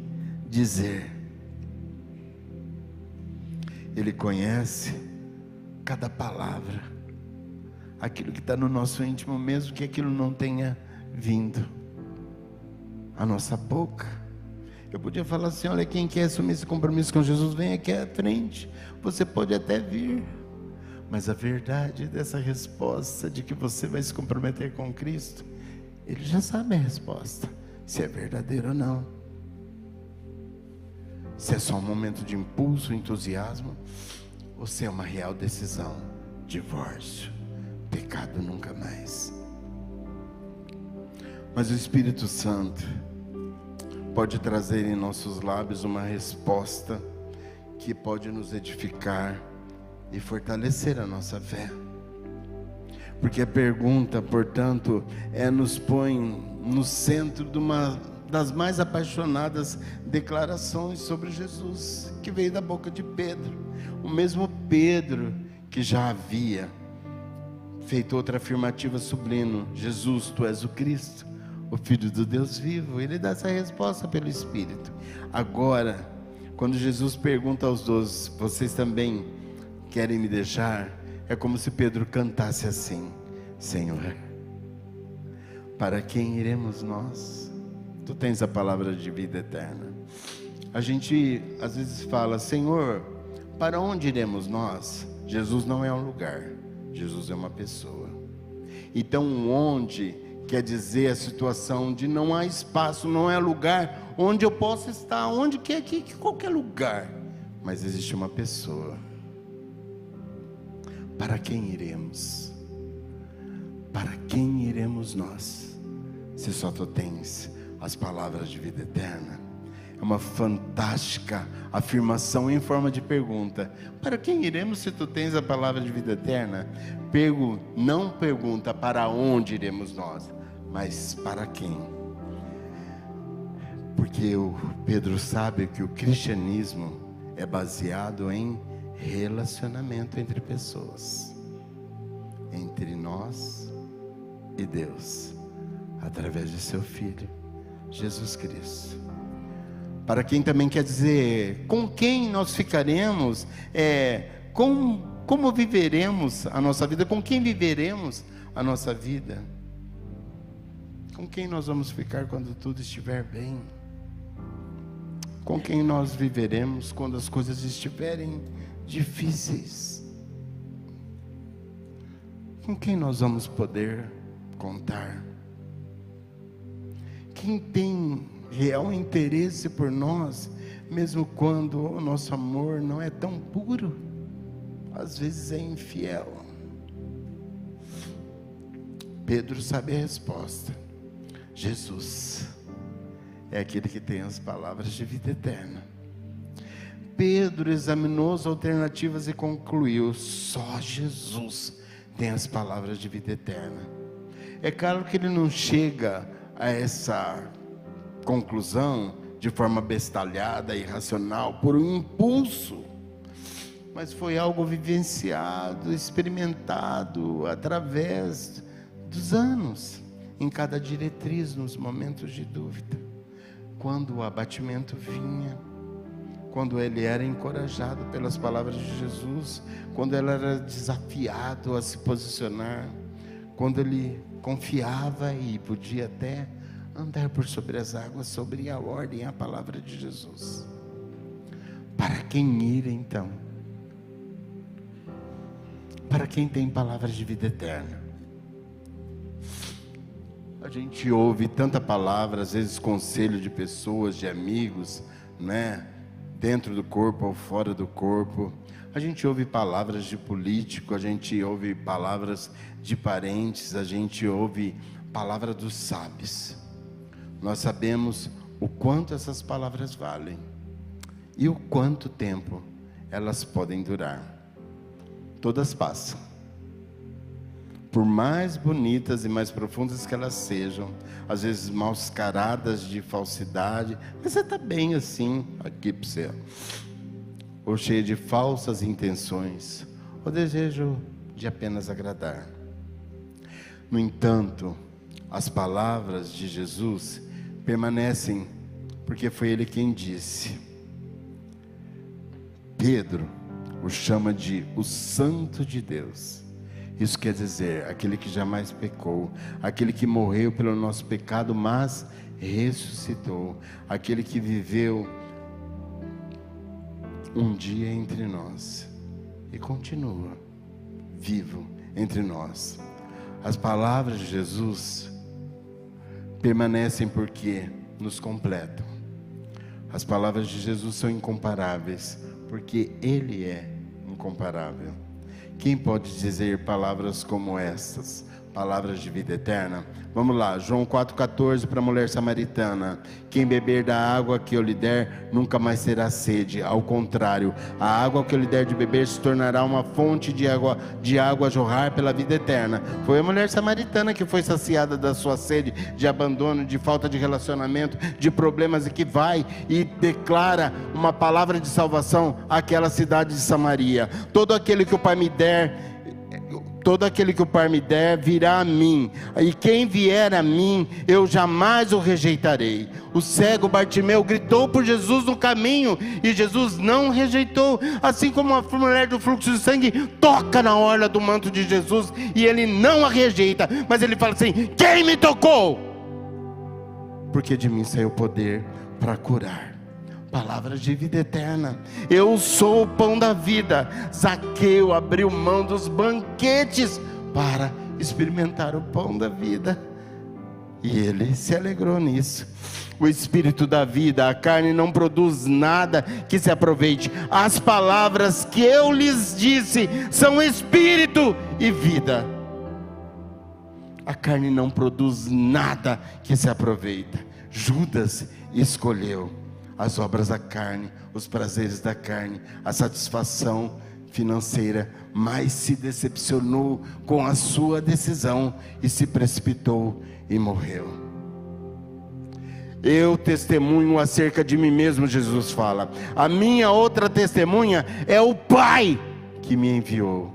dizer? Ele conhece cada palavra, aquilo que está no nosso íntimo, mesmo que aquilo não tenha vindo a nossa boca. Eu podia falar assim: olha, quem quer assumir esse compromisso com Jesus, vem aqui à frente. Você pode até vir, mas a verdade dessa resposta, de que você vai se comprometer com Cristo, Ele já sabe a resposta, se é verdadeiro ou não, se é só um momento de impulso, entusiasmo, ou se é uma real decisão. Divórcio, pecado nunca mais. Mas o Espírito Santo pode trazer em nossos lábios uma resposta que pode nos edificar e fortalecer a nossa fé. Porque a pergunta, portanto, nos põe no centro de uma das mais apaixonadas declarações sobre Jesus, que veio da boca de Pedro. O mesmo Pedro que já havia feito outra afirmativa sublime: Jesus, tu és o Cristo, o Filho do Deus vivo. Ele dá essa resposta pelo Espírito. Agora, quando Jesus pergunta aos 12, vocês também querem me deixar? É como se Pedro cantasse assim: Senhor, para quem iremos nós? Tu tens a palavra de vida eterna. A gente às vezes fala: Senhor, para onde iremos nós? Jesus não é um lugar, Jesus é uma pessoa. Então onde quer dizer a situação de não há espaço, não é lugar onde eu possa estar, onde quer que qualquer lugar, mas existe uma pessoa. Para quem iremos? Para quem iremos nós? Se só tu tens as palavras de vida eterna. É uma fantástica afirmação em forma de pergunta. Para quem iremos se tu tens a palavra de vida eterna? Não pergunta para onde iremos nós, mas para quem? Porque o Pedro sabe que o cristianismo é baseado em relacionamento entre pessoas, entre nós e Deus, através de seu Filho, Jesus Cristo. Para quem também quer dizer, com quem nós ficaremos, como viveremos a nossa vida, com quem viveremos a nossa vida, com quem nós vamos ficar quando tudo estiver bem, com quem nós viveremos quando as coisas estiverem difíceis, com quem nós vamos poder contar, quem tem real interesse por nós, mesmo quando o nosso amor não é tão puro, às vezes é infiel. Pedro sabe a resposta: Jesus é aquele que tem as palavras de vida eterna. Pedro examinou as alternativas e concluiu: só Jesus tem as palavras de vida eterna. É claro que ele não chega a essa conclusão de forma bestalhada, irracional, por um impulso, mas foi algo vivenciado, experimentado através dos anos, em cada diretriz, nos momentos de dúvida, quando o abatimento vinha, quando ele era encorajado pelas palavras de Jesus, quando ele era desafiado a se posicionar, quando ele confiava e podia até andar por sobre as águas, sobre a ordem, a palavra de Jesus. Para quem ir então? Para quem tem palavras de vida eterna. A gente ouve tanta palavra, às vezes conselho de pessoas, de amigos, né? Dentro do corpo ou fora do corpo. A gente ouve palavras de político, a gente ouve palavras de parentes, a gente ouve palavra dos sábios. Nós sabemos o quanto essas palavras valem e o quanto tempo elas podem durar. Todas passam. Por mais bonitas e mais profundas que elas sejam, às vezes mascaradas de falsidade, mas você está bem assim, aqui para você, ou cheia de falsas intenções, ou desejo de apenas agradar. No entanto, as palavras de Jesus permanecem, porque foi Ele quem disse: Pedro, o chama de o Santo de Deus. Isso quer dizer, aquele que jamais pecou, aquele que morreu pelo nosso pecado, mas ressuscitou, aquele que viveu um dia entre nós e continua vivo entre nós. As palavras de Jesus permanecem porque nos completam. As palavras de Jesus são incomparáveis porque Ele é incomparável. Quem pode dizer palavras como estas? Palavras de vida eterna? Vamos lá, João 4,14 para a mulher samaritana: quem beber da água que eu lhe der, nunca mais terá sede. Ao contrário, a água que eu lhe der de beber se tornará uma fonte de água a jorrar pela vida eterna. Foi a mulher samaritana que foi saciada da sua sede, de abandono, de falta de relacionamento, de problemas, e que vai e declara uma palavra de salvação àquela cidade de Samaria: todo aquele que o Pai me der, virá a mim, e quem vier a mim, eu jamais o rejeitarei. O cego Bartimeu gritou por Jesus no caminho, e Jesus não rejeitou. Assim como a mulher do fluxo de sangue toca na orla do manto de Jesus, e ele não a rejeita, mas ele fala assim: quem me tocou? Porque de mim saiu poder para curar. Palavras de vida eterna. Eu sou o pão da vida. Zaqueu abriu mão dos banquetes para experimentar o pão da vida, e ele se alegrou nisso. O Espírito da vida, a carne não produz nada que se aproveite. As palavras que eu lhes disse são Espírito e vida. A carne não produz nada que se aproveita. Judas escolheu as obras da carne, os prazeres da carne, a satisfação financeira, mas se decepcionou com a sua decisão e se precipitou e morreu. Eu testemunho acerca de mim mesmo, Jesus fala. A minha outra testemunha é o Pai que me enviou.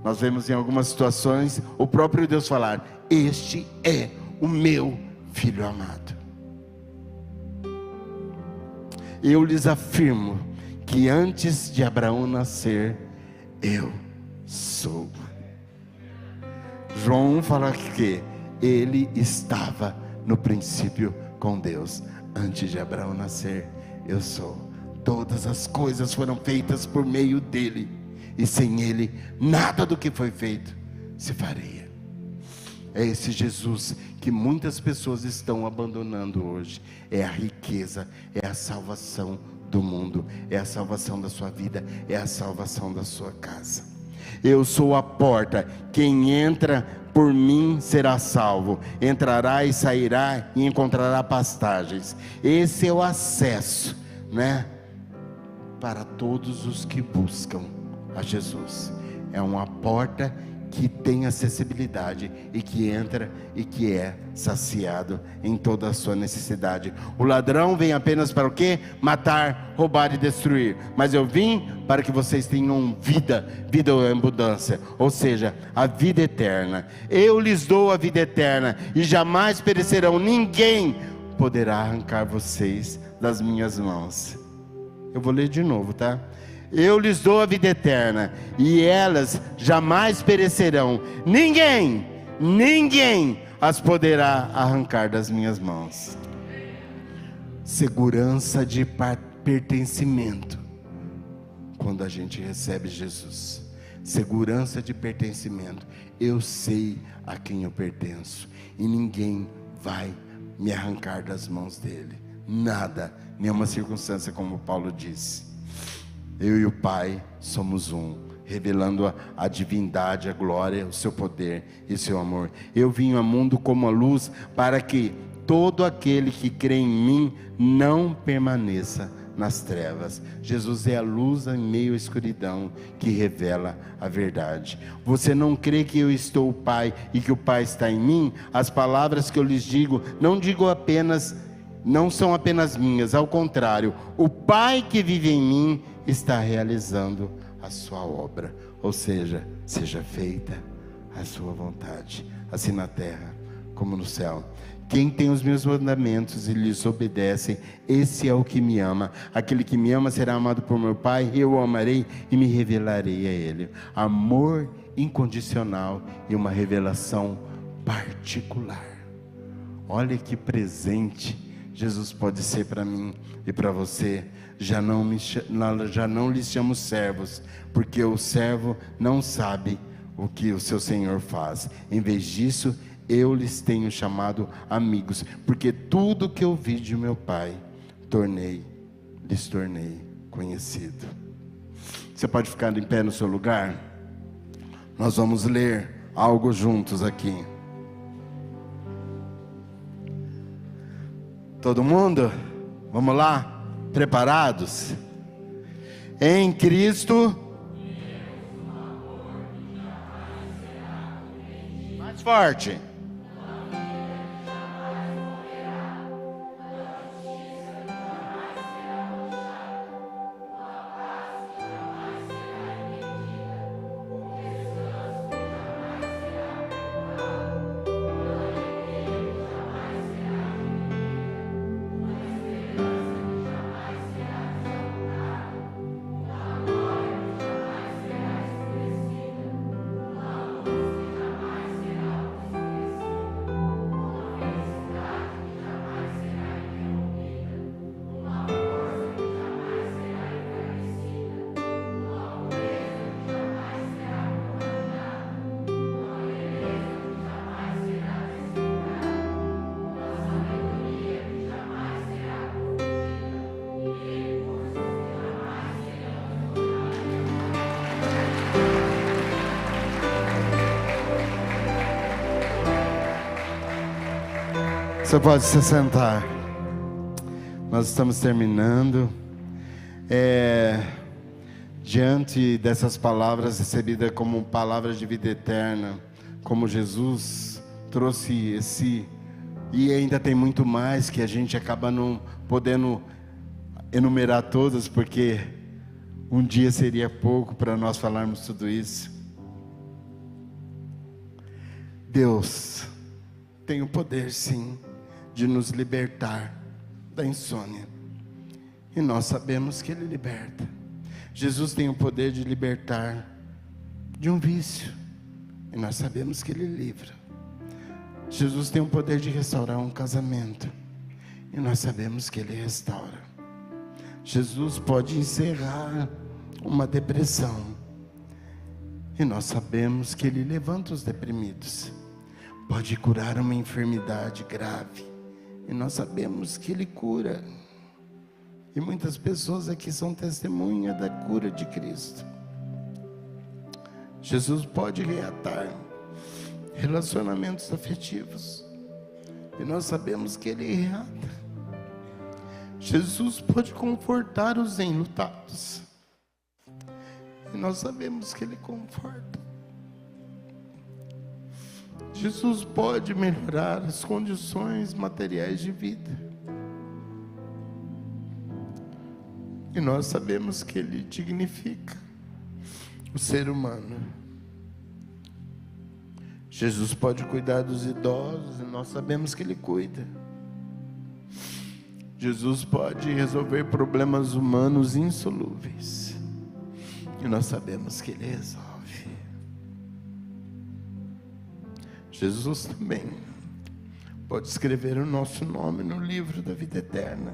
Nós vemos em algumas situações o próprio Deus falar: este é o meu Filho amado. Eu lhes afirmo que antes de Abraão nascer, eu sou. João fala que ele estava no princípio com Deus. Antes de Abraão nascer, eu sou. Todas as coisas foram feitas por meio dele, e sem ele, nada do que foi feito se faria. É esse Jesus que muitas pessoas estão abandonando hoje. É a riqueza, é a salvação do mundo, é a salvação da sua vida, é a salvação da sua casa. Eu sou a porta, quem entra por mim será salvo, entrará e sairá e encontrará pastagens. Esse é o acesso, né, para todos os que buscam a Jesus. É uma porta que tem acessibilidade e que entra e que é saciado em toda a sua necessidade. O ladrão vem apenas para o quê? Matar, roubar e destruir. Mas eu vim para que vocês tenham vida em abundância, ou seja, a vida eterna. Eu lhes dou a vida eterna e jamais perecerão. Ninguém poderá arrancar vocês das minhas mãos. Eu vou ler de novo, tá? Eu lhes dou a vida eterna, e elas jamais perecerão. Ninguém as poderá arrancar das minhas mãos. Segurança de pertencimento quando a gente recebe Jesus. Segurança de pertencimento. Eu sei a quem eu pertenço, e ninguém vai me arrancar das mãos dele. Nada, nenhuma circunstância, como Paulo disse. Eu e o Pai somos um, revelando a divindade, a glória, o seu poder e o seu amor. Eu vim ao mundo como a luz, para que todo aquele que crê em mim não permaneça nas trevas. Jesus é a luz em meio à escuridão, que revela a verdade. Você não crê que eu estou o Pai e que o Pai está em mim? As palavras que eu lhes digo, não são apenas minhas, ao contrário, o Pai que vive em mim está realizando a sua obra. Ou seja, seja feita a sua vontade, assim na terra como no céu. Quem tem os meus mandamentos e lhes obedece, esse é o que me ama. Aquele que me ama será amado por meu Pai, eu o amarei e me revelarei a ele. Amor incondicional e uma revelação particular. Olha que presente Jesus pode ser para mim e para você. Já não lhes chamo servos, porque o servo não sabe o que o seu Senhor faz. Em vez disso, eu lhes tenho chamado amigos, porque tudo que eu vi de meu Pai, lhes tornei conhecido. Você pode ficar em pé no seu lugar? Nós vamos ler algo juntos aqui. Todo mundo? Vamos lá? Preparados? Em Cristo. Mais forte. Você pode se sentar. Nós estamos terminando. Diante dessas palavras recebidas como palavras de vida eterna, como Jesus trouxe e ainda tem muito mais que a gente acaba não podendo enumerar todas, porque um dia seria pouco para nós falarmos tudo isso. Deus tem o poder, sim, de nos libertar da insônia, e nós sabemos que Ele liberta. Jesus tem o poder de libertar de um vício, e nós sabemos que Ele livra. Jesus tem o poder de restaurar um casamento, e nós sabemos que Ele restaura. Jesus pode encerrar uma depressão, e nós sabemos que Ele levanta os deprimidos. Pode curar uma enfermidade grave, e nós sabemos que Ele cura. E muitas pessoas aqui são testemunha da cura de Cristo. Jesus pode reatar relacionamentos afetivos, e nós sabemos que Ele reata. Jesus pode confortar os enlutados, e nós sabemos que Ele conforta. Jesus pode melhorar as condições materiais de vida, e nós sabemos que Ele dignifica o ser humano. Jesus pode cuidar dos idosos, e nós sabemos que Ele cuida. Jesus pode resolver problemas humanos insolúveis, e nós sabemos que Ele resolve. Jesus também pode escrever o nosso nome no livro da vida eterna,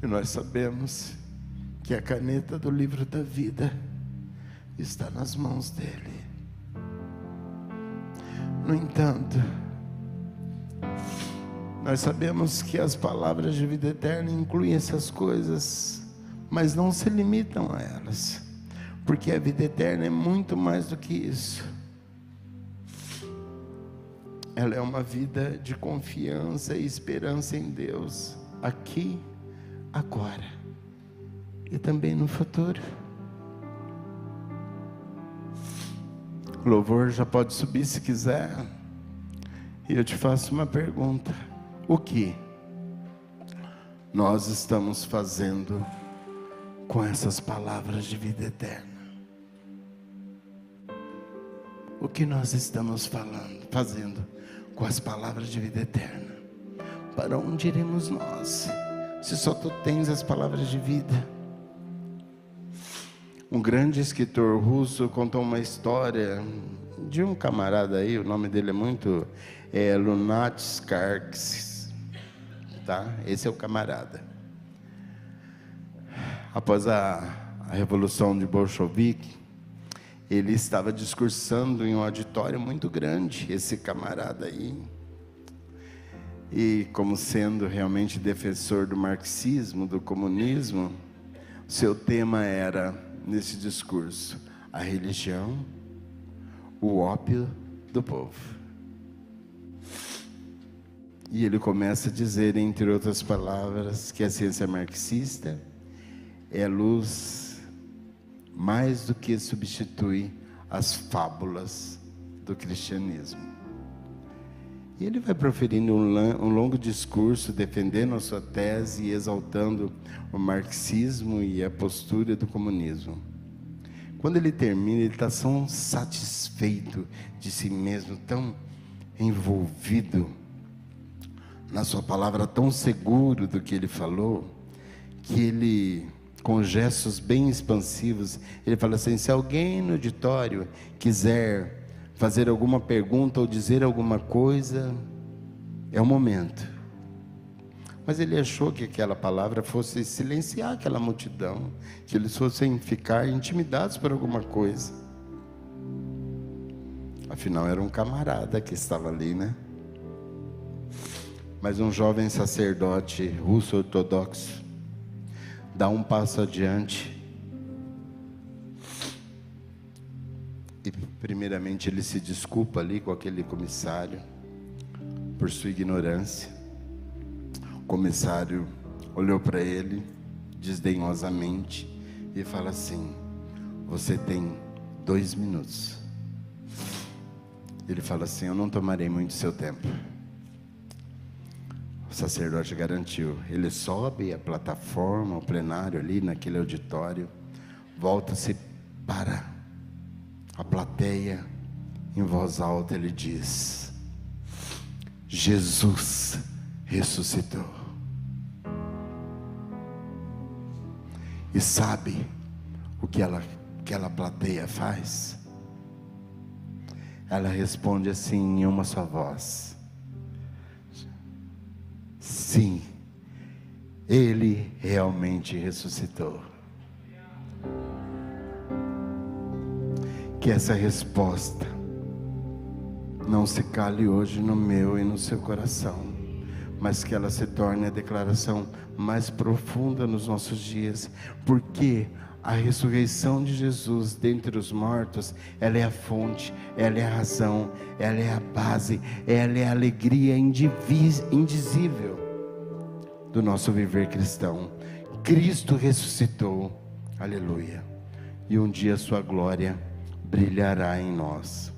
e nós sabemos que a caneta do livro da vida está nas mãos dEle. No entanto, nós sabemos que as palavras de vida eterna incluem essas coisas, mas não se limitam a elas, porque a vida eterna é muito mais do que isso. Ela é uma vida de confiança e esperança em Deus, aqui, agora, e também no futuro. O louvor já pode subir se quiser, e eu te faço uma pergunta: o que nós estamos fazendo com essas palavras de vida eterna? o que nós estamos fazendo com as palavras de vida eterna? Para onde iremos nós, se só tu tens as palavras de vida? Um grande escritor russo contou uma história de um camarada aí, o nome dele é Lunacharsky, tá? Esse é o camarada. Após a Revolução de Bolchevique, ele estava discursando em um auditório muito grande, esse camarada aí. E como sendo realmente defensor do marxismo, do comunismo, seu tema era, nesse discurso, a religião, o ópio do povo. E ele começa a dizer, entre outras palavras, que a ciência marxista é luz mais do que substitui as fábulas do cristianismo. E ele vai proferindo um longo discurso, defendendo a sua tese e exaltando o marxismo e a postura do comunismo. Quando ele termina, ele está tão satisfeito de si mesmo, tão envolvido na sua palavra, tão seguro do que ele falou, que ele, com gestos bem expansivos, ele fala assim: se alguém no auditório quiser fazer alguma pergunta ou dizer alguma coisa, é o momento. Mas ele achou que aquela palavra fosse silenciar aquela multidão, que eles fossem ficar intimidados por alguma coisa. Afinal, era um camarada que estava ali, né? Mas um jovem sacerdote russo ortodoxo dá um passo adiante e primeiramente ele se desculpa ali com aquele comissário por sua ignorância. O comissário olhou para ele desdenhosamente e fala assim: você tem 2 minutos. Ele fala assim: eu não tomarei muito seu tempo. O sacerdote garantiu. Ele sobe a plataforma, o plenário ali naquele auditório, volta-se para a plateia, em voz alta ele diz: Jesus ressuscitou. E sabe o que aquela plateia faz? Ela responde assim em uma só voz: sim, Ele realmente ressuscitou. Que essa resposta não se cale hoje no meu e no seu coração, mas que ela se torne a declaração mais profunda nos nossos dias, porque a ressurreição de Jesus dentre os mortos, ela é a fonte, ela é a razão, ela é a base, ela é a alegria indizível do nosso viver cristão. Cristo ressuscitou, aleluia, e um dia sua glória brilhará em nós.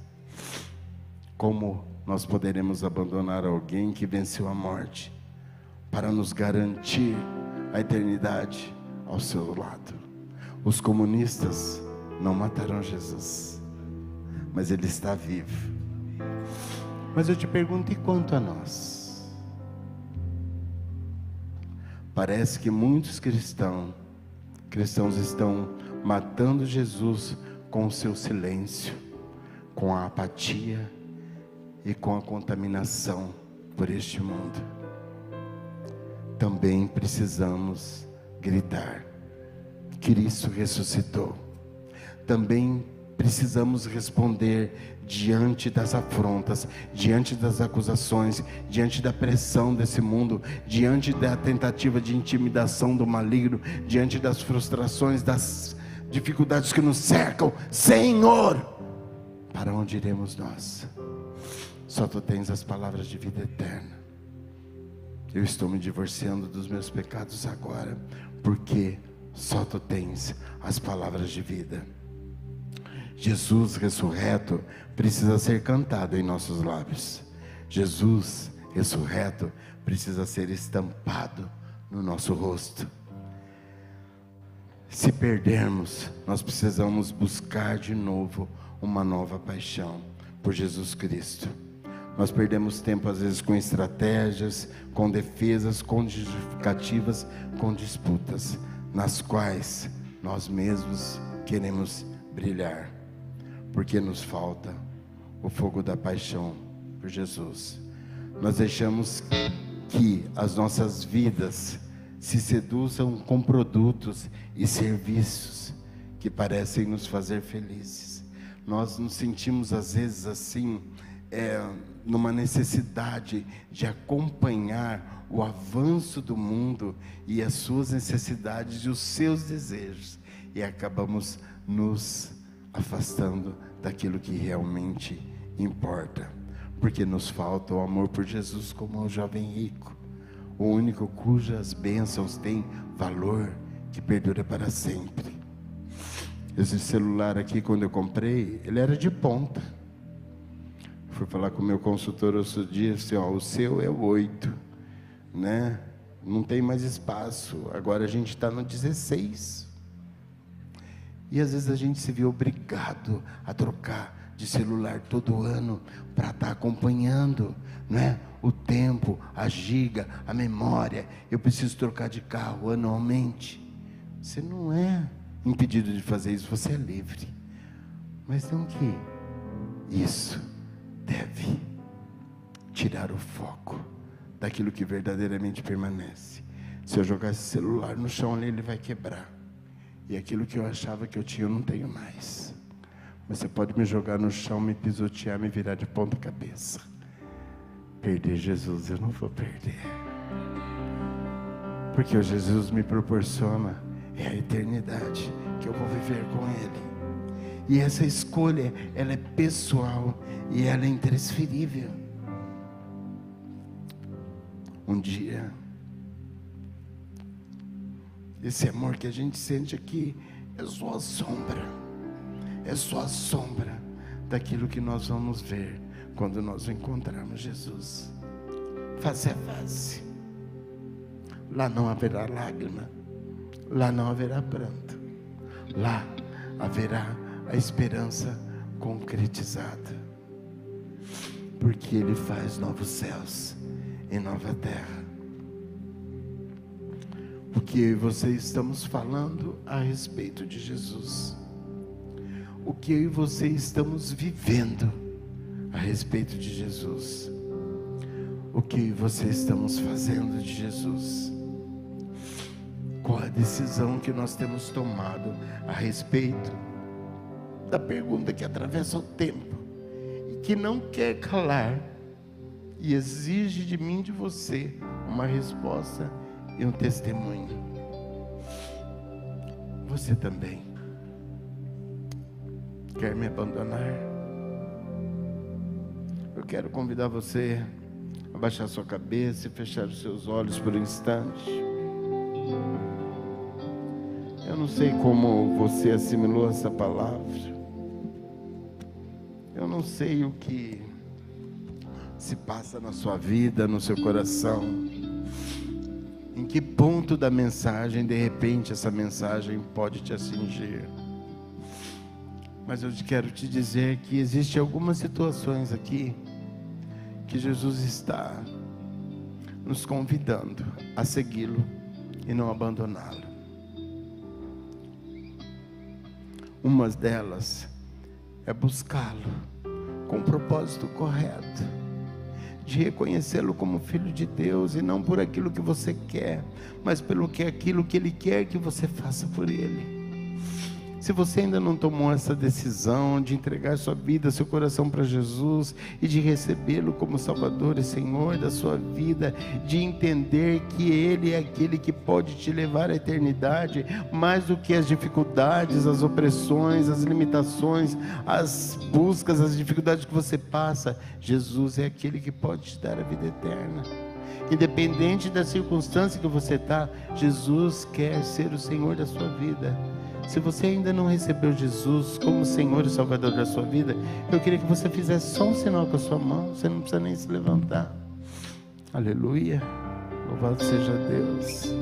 Como nós poderemos abandonar alguém que venceu a morte para nos garantir a eternidade ao seu lado? Os comunistas não mataram Jesus, mas Ele está vivo. Mas eu te pergunto, e quanto a nós? Parece que muitos cristãos estão matando Jesus com o seu silêncio, com a apatia e com a contaminação por este mundo. Também precisamos gritar: Cristo ressuscitou. Também precisamos responder diante das afrontas, diante das acusações, diante da pressão desse mundo, diante da tentativa de intimidação do maligno, diante das frustrações, das dificuldades que nos cercam. Senhor, para onde iremos nós? Só tu tens as palavras de vida eterna. Eu estou me divorciando dos meus pecados agora, porque só tu tens as palavras de vida. Jesus ressurreto precisa ser cantado em nossos lábios. Jesus ressurreto precisa ser estampado no nosso rosto. Se perdermos, nós precisamos buscar de novo uma nova paixão, por Jesus Cristo. Nós perdemos tempo às vezes com estratégias, com defesas, com justificativas, com disputas, nas quais nós mesmos queremos brilhar, porque nos falta o fogo da paixão por Jesus. Nós deixamos que as nossas vidas se seduzam com produtos e serviços que parecem nos fazer felizes. Nós nos sentimos às vezes assim, numa necessidade de acompanhar o avanço do mundo e as suas necessidades e os seus desejos, e acabamos nos afastando daquilo que realmente importa, porque nos falta o amor por Jesus, como o jovem rico, o único cujas bênçãos têm valor que perdura para sempre. Esse celular aqui, quando eu comprei, ele era de ponta. Fui falar com o meu consultor outro dia, assim, o seu é o 8, né? Não tem mais espaço, agora a gente está no 16. E às vezes a gente se vê obrigado a trocar de celular todo ano, para estar acompanhando, né? O tempo, a giga, a memória. Eu preciso trocar de carro anualmente. Você não é impedido de fazer isso, você é livre. Mas não que isso deve tirar o foco daquilo que verdadeiramente permanece. Se eu jogar esse celular no chão ali, ele vai quebrar. E aquilo que eu achava que eu tinha, eu não tenho mais. Mas você pode me jogar no chão, me pisotear, me virar de ponta cabeça. Perder Jesus, eu não vou perder. Porque o Jesus me proporciona é a eternidade que eu vou viver com Ele. E essa escolha, ela é pessoal e ela é intransferível. Um dia, esse amor que a gente sente aqui é só a sombra. É só a sombra daquilo que nós vamos ver quando nós encontrarmos Jesus face a face. Lá não haverá lágrima, lá não haverá pranto, lá haverá a esperança concretizada, porque Ele faz novos céus e nova terra. Porque eu e você estamos falando a respeito de Jesus. O que eu e você estamos vivendo a respeito de Jesus. O que eu e você estamos fazendo de Jesus. Qual a decisão que nós temos tomado a respeito da pergunta que atravessa o tempo e que não quer calar e exige de mim e de você uma resposta e um testemunho. Você também quer me abandonar? Eu quero convidar você a baixar sua cabeça e fechar os seus olhos por um instante. Eu não sei como você assimilou essa palavra. Eu não sei o que se passa na sua vida, no seu coração. Em que ponto da mensagem, de repente, essa mensagem pode te atingir. Mas eu quero te dizer que existem algumas situações aqui que Jesus está nos convidando a segui-lo e não abandoná-lo. Uma delas é buscá-lo com o propósito correto, de reconhecê-lo como Filho de Deus, e não por aquilo que você quer, mas pelo que aquilo que Ele quer que você faça por Ele. Se você ainda não tomou essa decisão de entregar sua vida, seu coração para Jesus e de recebê-lo como Salvador e Senhor da sua vida, de entender que Ele é aquele que pode te levar à eternidade, mais do que as dificuldades, as opressões, as limitações, as buscas, as dificuldades que você passa, Jesus é aquele que pode te dar a vida eterna. Independente da circunstância que você está, Jesus quer ser o Senhor da sua vida. Se você ainda não recebeu Jesus como Senhor e Salvador da sua vida, eu queria que você fizesse só um sinal com a sua mão. Você não precisa nem se levantar. Aleluia. Louvado seja Deus.